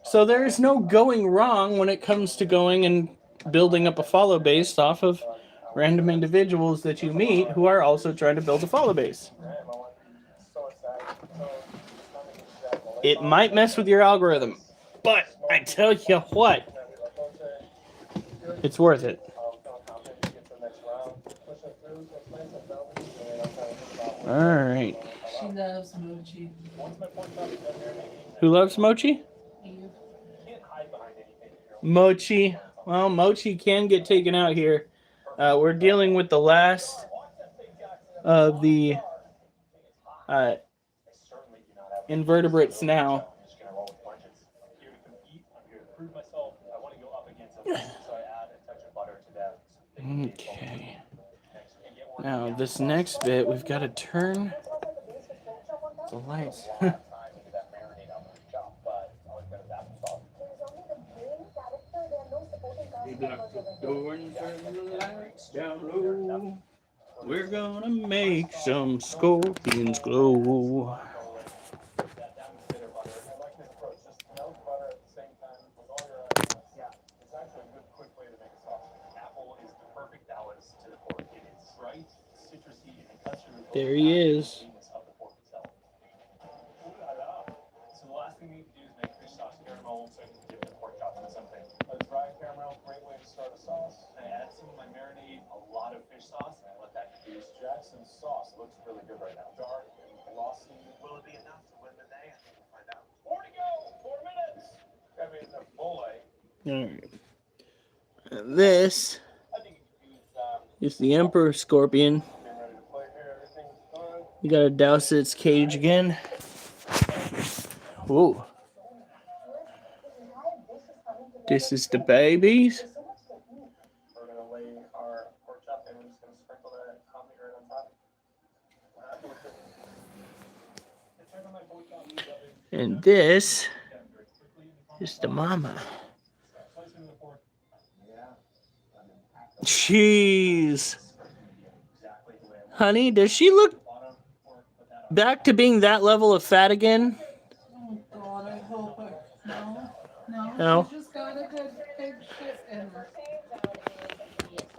So there's no going wrong when it comes to going and just building up a follow base off of random individuals that you meet who are also trying to build a follow base.
So excited. So
It might mess with your algorithm, but I tell you what, it's worth it. All right.
She loves mochi.
Who loves mochi?
Eve.
Mochi. Well, mochi can get taken out here. We're dealing with the last of the invertebrates now. Okay. Now, this next bit, we've got to turn the lights. We're gonna make some scorpions glow. There he is.
So the last thing you need to do is make fish sauce caramel so you can dip the pork chops in something. A dry caramel, great way to start a sauce. I add some of my marinade, a lot of fish sauce, and I let that diffuse. Jackson's sauce looks really good right now. Dark and glossy. Will it be enough to win the day? I think we'll find out. 4 to go! 4 minutes! I mean, the boy.
Alright. This is the Emperor Scorpion. You gotta douse its cage again. Whoa. This is the babies.
We're gonna lay our pork chop and we're just gonna sprinkle that hominy right on top.
And this is the mama. Jeez. Honey, does she look back to being that level of fat again?
Oh God, I hope it. No, no.
No.
She's just got a good big shit in her.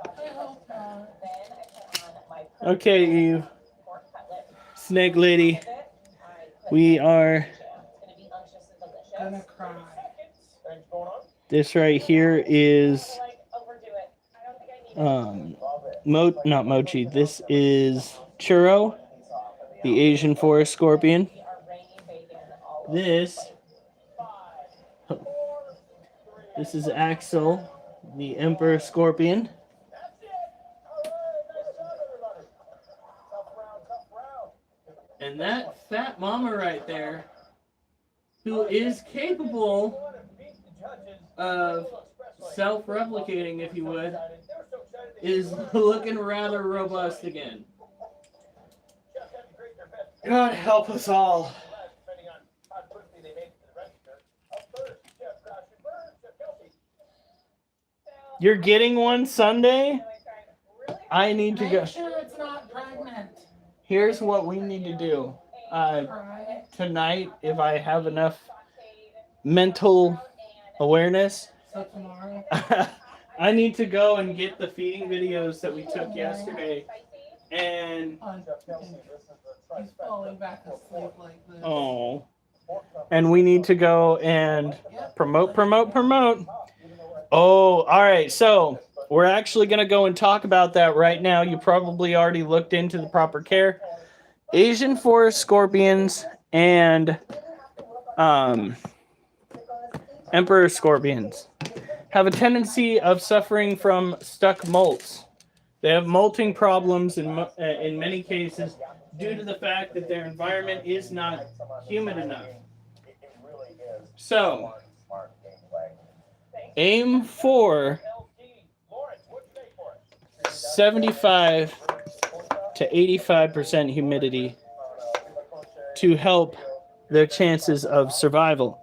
I hope not.
Okay, Eve. Snake lady. We are.
Gonna cry.
This right here is. Not mochi. This is churro, the Asian forest scorpion. This is Axel, the emperor scorpion. And that fat mama right there, who is capable of self-replicating, if you would, is looking rather robust again. God help us all. You're getting one Sunday? I need to go.
Make sure it's not pregnant.
Here's what we need to do.
Cry.
Tonight, if I have enough mental awareness,
So tomorrow.
I need to go and get the feeding videos that we took yesterday. And
He's falling back asleep like this.
oh, and we need to go and promote. Oh, all right. So we're actually going to go and talk about that right now. You probably already looked into the proper care. Asian forest scorpions and emperor scorpions have a tendency of suffering from stuck molts. They have molting problems in many cases due to the fact that their environment is not humid enough. So, aim for 75 to 85% humidity to help their chances of survival.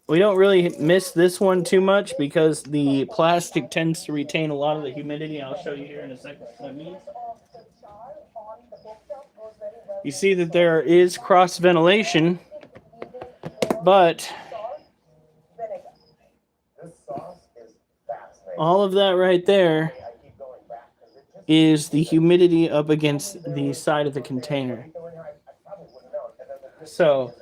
We don't really miss this one too much because the plastic tends to retain a lot of the humidity. I'll show you here in a second what that means. You see that there is cross ventilation, but All of that right there is the humidity up against the side of the container. So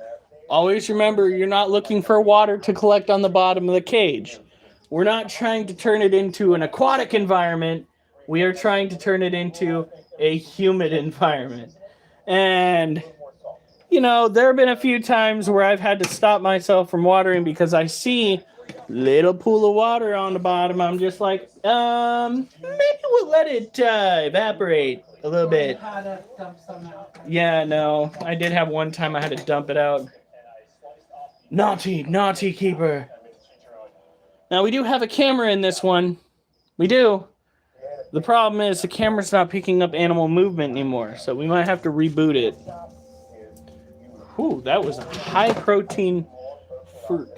always remember, you're not looking for water to collect on the bottom of the cage. We're not trying to turn it into an aquatic environment. We are trying to turn it into a humid environment. And, you know, there have been a few times where I've had to stop myself from watering because I see little pool of water on the bottom. I'm just like, maybe we'll let it evaporate a little bit.
How to dump some out.
Yeah, no, I did have one time I had to dump it out. Naughty, naughty keeper. Now, we do have a camera in this one. We do. The problem is the camera's not picking up animal movement anymore, so we might have to reboot it. Whew, that was a high-protein fruit.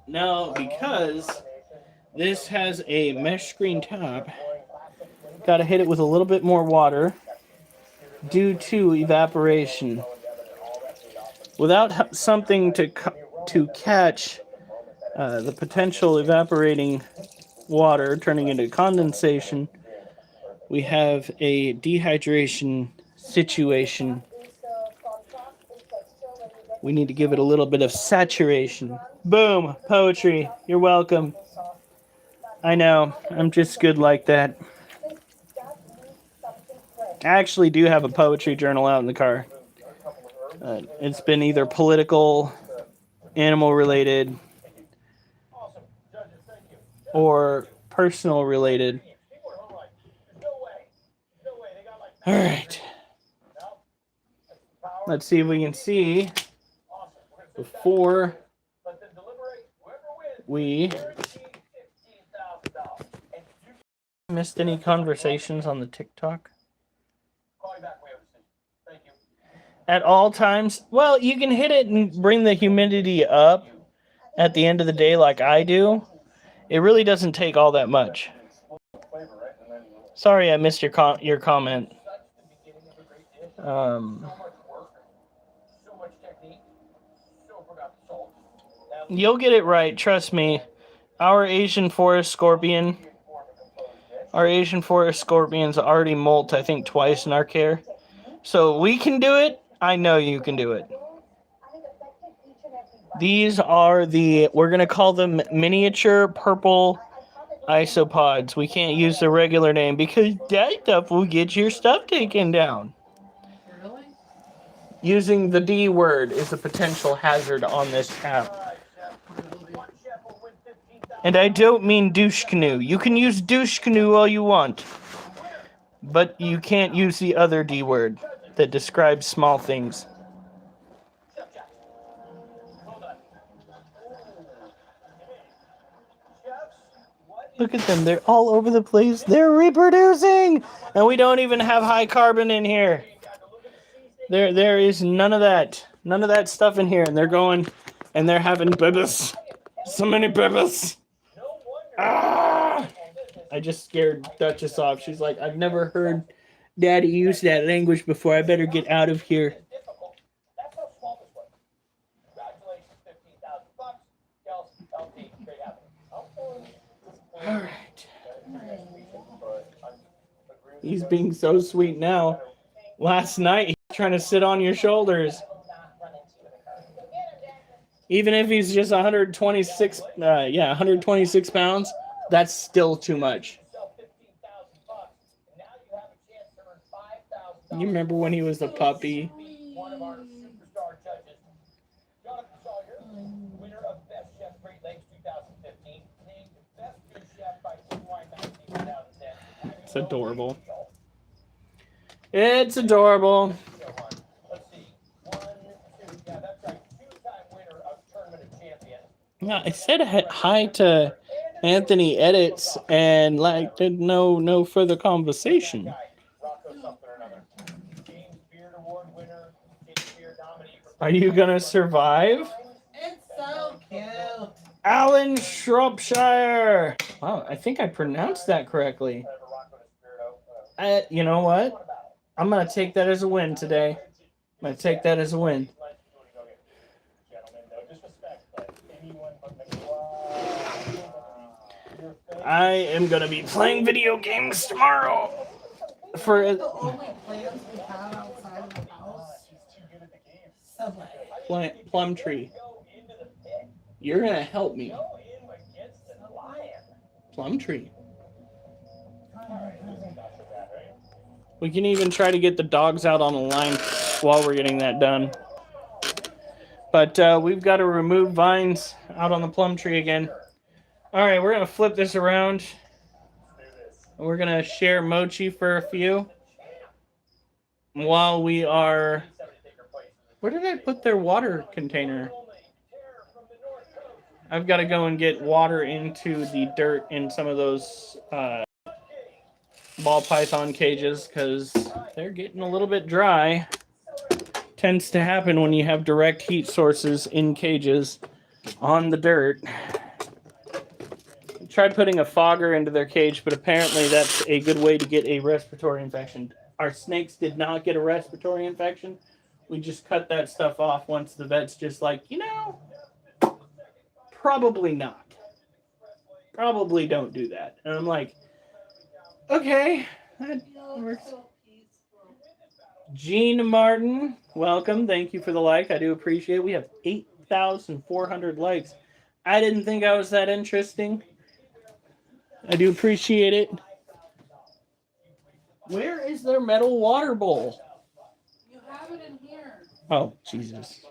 Now, because this has a mesh screen top, got to hit it with a little bit more water due to evaporation. Without something to catch the potential evaporating water turning into condensation, we have a dehydration situation. We need to give it a little bit of saturation. Boom, poetry. You're welcome. I know, I'm just good like that. I actually do have a poetry journal out in the car. It's been either political, animal related, or personal related. All right. Let's see if we can see before we missed any conversations on the TikTok. At all times, well, you can hit it and bring the humidity up at the end of the day like I do. It really doesn't take all that much. Sorry I missed your comment. You'll get it right, trust me. Our Asian forest scorpions already molt, I think, twice in our care. So we can do it. I know you can do it. These are we're going to call them miniature purple isopods. We can't use the regular name because that stuff will get your stuff taken down.
Really?
Using the D word is a potential hazard on this app. And I don't mean douche canoe. You can use douche canoe all you want, but you can't use the other D word that describes small things. Look at them. They're all over the place. They're reproducing. And we don't even have high carbon in here. There is none of that. None of that stuff in here. And they're going and they're having babies. So many babies. Ah! I just scared Duchess off. She's like, I've never heard Daddy use that language before. I better get out of here. All right. He's being so sweet now. Last night, he's trying to sit on your shoulders. Even if he's just 126 pounds, that's still too much. You remember when he was a puppy? It's adorable. It's adorable. Yeah, I said hi to Anthony Edits and like did no further conversation. Are you gonna survive?
It's so cute.
Alan Shropshire. Wow, I think I pronounced that correctly. You know what? I'm gonna take that as a win today. I'm gonna take that as a win. I am gonna be playing video games tomorrow. For
The only plants we have outside of the house. Subway.
Plum tree. You're gonna help me. Plum tree. We can even try to get the dogs out on the line while we're getting that done. But we've got to remove vines out on the plum tree again. All right, we're gonna flip this around. We're gonna share mochi for a few while we are. Where did I put their water container? I've got to go and get water into the dirt in some of those ball python cages because they're getting a little bit dry. Tends to happen when you have direct heat sources in cages on the dirt. I tried putting a fogger into their cage, but apparently that's a good way to get a respiratory infection. Our snakes did not get a respiratory infection. We just cut that stuff off once the vet's just like, probably not. Probably don't do that. And I'm like, okay, that works. Gene Martin, welcome. Thank you for the like. I do appreciate it. We have 8,400 likes. I didn't think I was that interesting. I do appreciate it. Where is their metal water bowl?
You have it in here.
Oh, Jesus.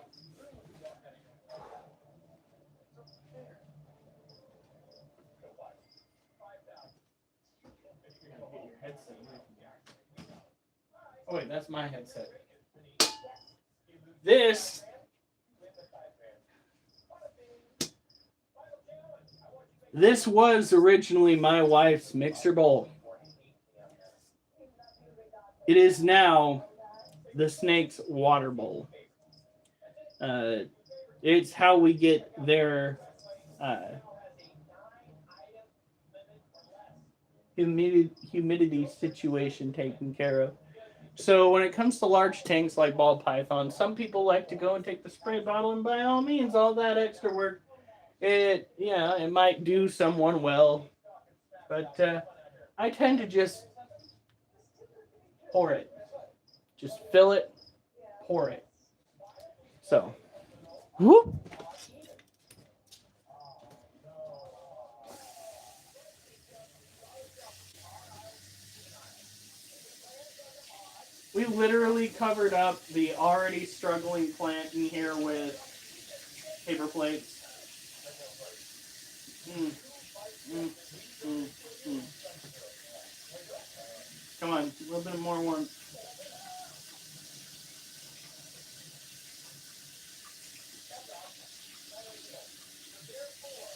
Oh, wait, that's my headset. This was originally my wife's mixer bowl. It is now the snake's water bowl. It's how we get their humidity situation taken care of. So when it comes to large tanks like ball python, some people like to go and take the spray bottle, and by all means, all that extra work, it might do someone well, but I tend to just pour it. Just fill it, pour it. So, whoop. We literally covered up the already struggling plant in here with paper plates. Come on, a little bit more warmth.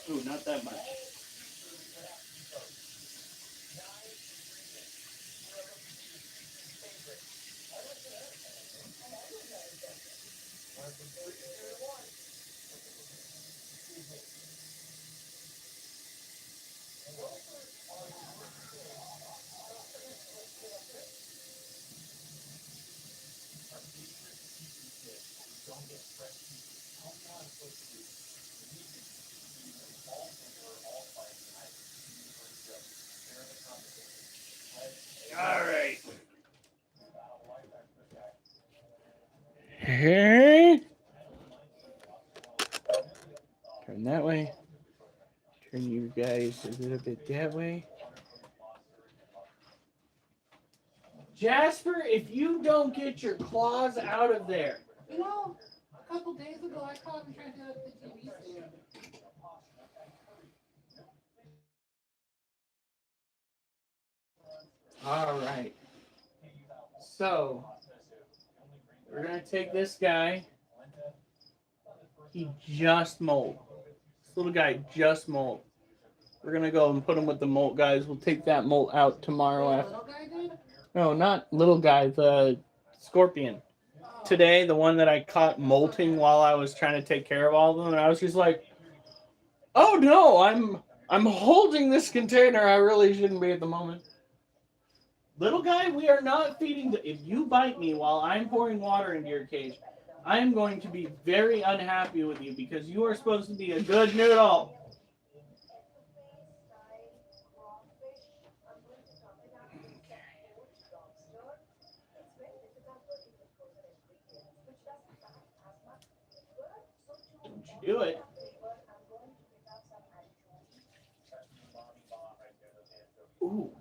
Ooh, not that much. All right. Turn that way. Turn you guys a little bit that way. Jasper, if you don't get your claws out of there.
A couple days ago I caught him trying to get up the TV stand.
All right. So, we're going to take this guy. He just molt. This little guy just molt. We're going to go and put him with the molt guys. We'll take that molt out tomorrow.
The little guy did?
No, not little guy, the scorpion. Today, the one that I caught molting while I was trying to take care of all of them, and I was just like, oh no, I'm holding this container. I really shouldn't be at the moment. Little guy, we are not feeding. If you bite me while I'm pouring water into your cage, I am going to be very unhappy with you because you are supposed to be a good noodle. Do it. Ooh.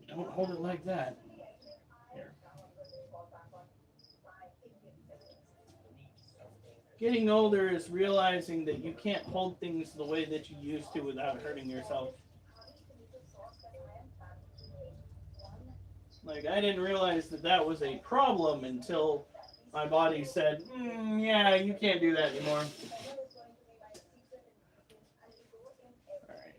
Don't hold it like that. Here. Getting older is realizing that you can't hold things the way that you used to without hurting yourself. Like, I didn't realize that that was a problem until my body said, yeah, you can't do that anymore. All right.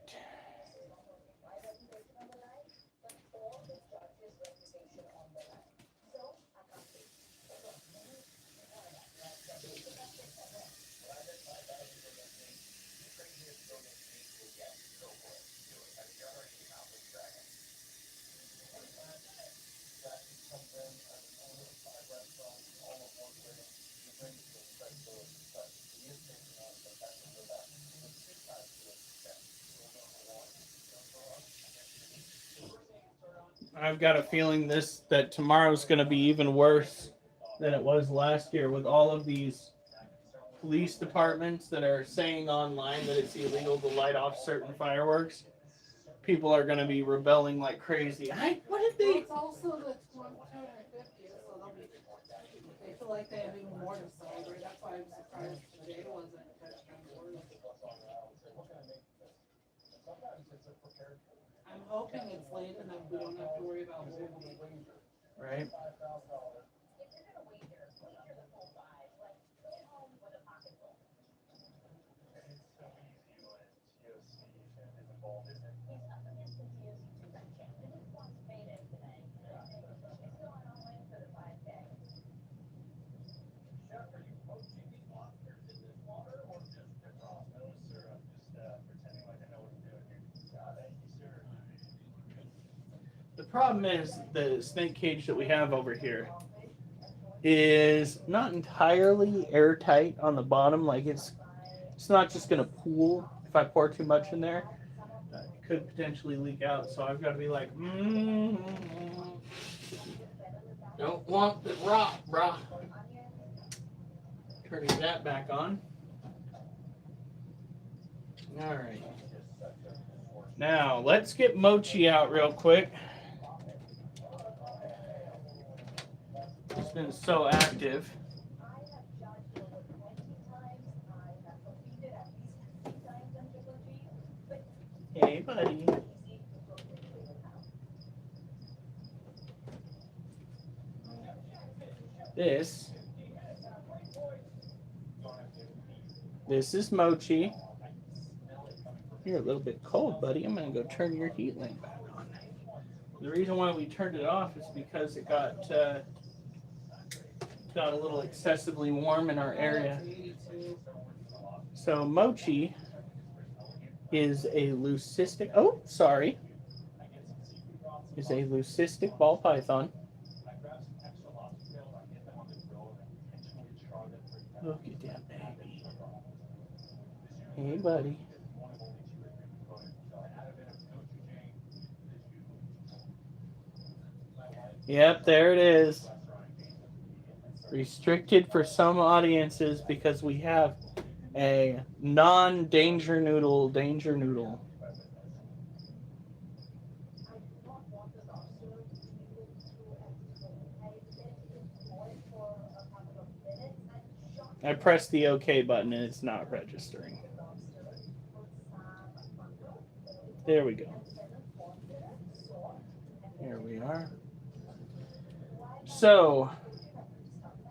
I've got a feeling that tomorrow's going to be even worse than it was last year with all of these police departments that are saying online that it's illegal to light off certain fireworks. People are going to be rebelling like crazy. What did they?
It's also the 250th, so they'll be. They feel like they have even more to celebrate. That's why I'm surprised today wasn't. I'm hoping it's late enough we don't have to worry about moving.
Right. The problem is the snake cage that we have over here is not entirely airtight on the bottom. Like it's not just gonna pool if I pour too much in there. It could potentially leak out. So I've got to be like, don't want the rock, brah. Turning that back on. All right. Now let's get Mochi out real quick. He's been so active. Hey, buddy. This is Mochi. You're a little bit cold, buddy. I'm going to go turn your heat lamp back on. The reason why we turned it off is because it got a little excessively warm in our area. So Mochi is a leucistic, is a leucistic ball python. Look at that baby. Hey, buddy. Yep, there it is. Restricted for some audiences because we have a non-danger noodle danger noodle. I pressed the OK button and it's not registering. There we go. Here we are. So,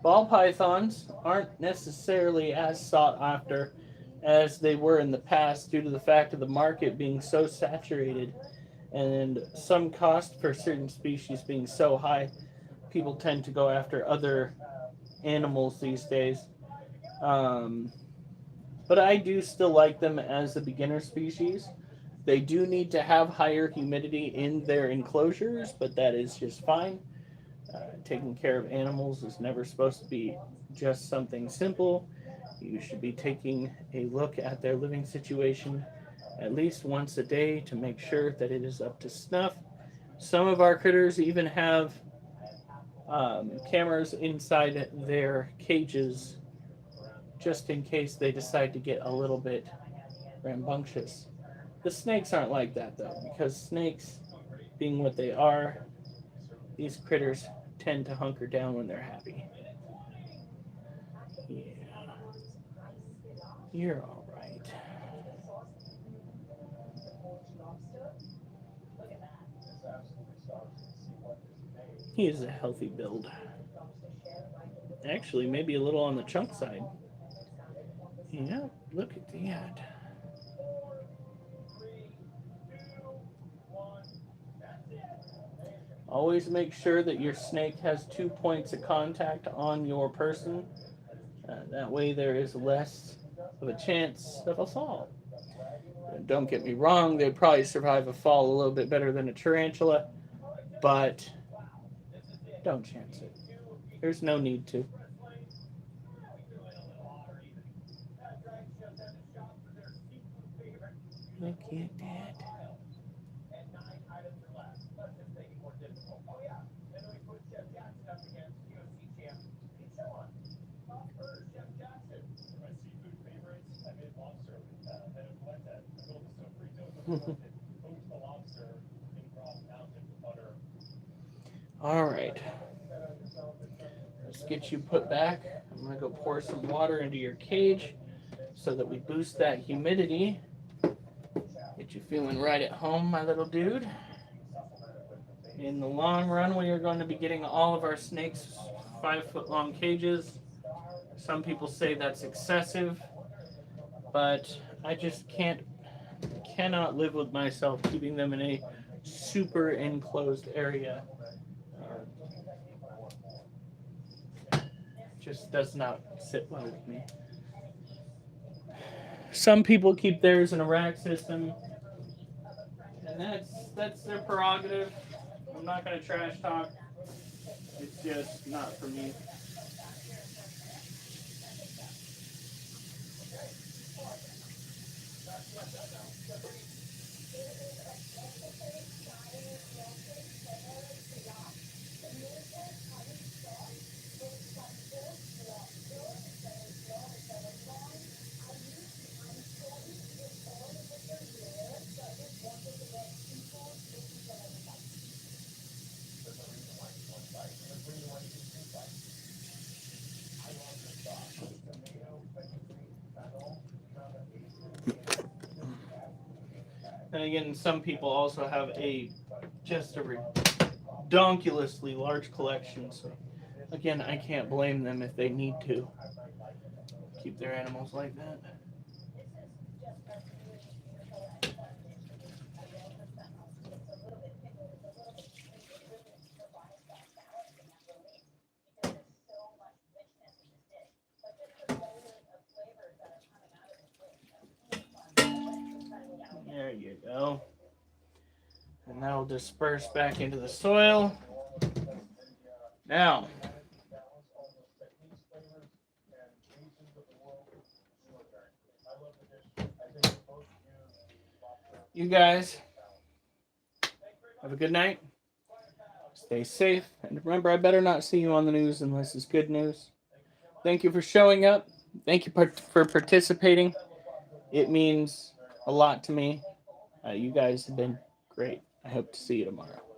ball pythons aren't necessarily as sought after as they were in the past due to the fact of the market being so saturated and some cost for certain species being so high. People tend to go after other animals these days. But I do still like them as a beginner species. They do need to have higher humidity in their enclosures, but that is just fine. Taking care of animals is never supposed to be just something simple. You should be taking a look at their living situation at least once a day to make sure that it is up to snuff. Some of our critters even have cameras inside their cages just in case they decide to get a little bit rambunctious. The snakes aren't like that though, because snakes, being what they are, these critters tend to hunker down when they're happy. Yeah. You're all right. He is a healthy build. Actually, maybe a little on the chunk side. Yeah, look at that. Always make sure that your snake has 2 points of contact on your person. That way there is less of a chance of a fall. Don't get me wrong, they'd probably survive a fall a little bit better than a tarantula, but don't chance it. There's no need to. Look at that. All right. Let's get you put back. I'm going to go pour some water into your cage so that we boost that humidity. Get you feeling right at home, my little dude. In the long run, we are going to be getting all of our snakes 5-foot-long cages. Some people say that's excessive, but I just cannot live with myself keeping them in a super enclosed area. Just does not sit well with me. Some people keep theirs in a rack system, and that's their prerogative. I'm not going to trash talk. It's just not for me. And again, some people also have just a redonkulously large collection. So again, I can't blame them if they need to keep their animals like that. There you go. And that'll disperse back into the soil. Now, you guys have a good night. Stay safe. And remember, I better not see you on the news unless it's good news. Thank you for showing up. Thank you for participating. It means a lot to me. You guys have been great. I hope to see you tomorrow.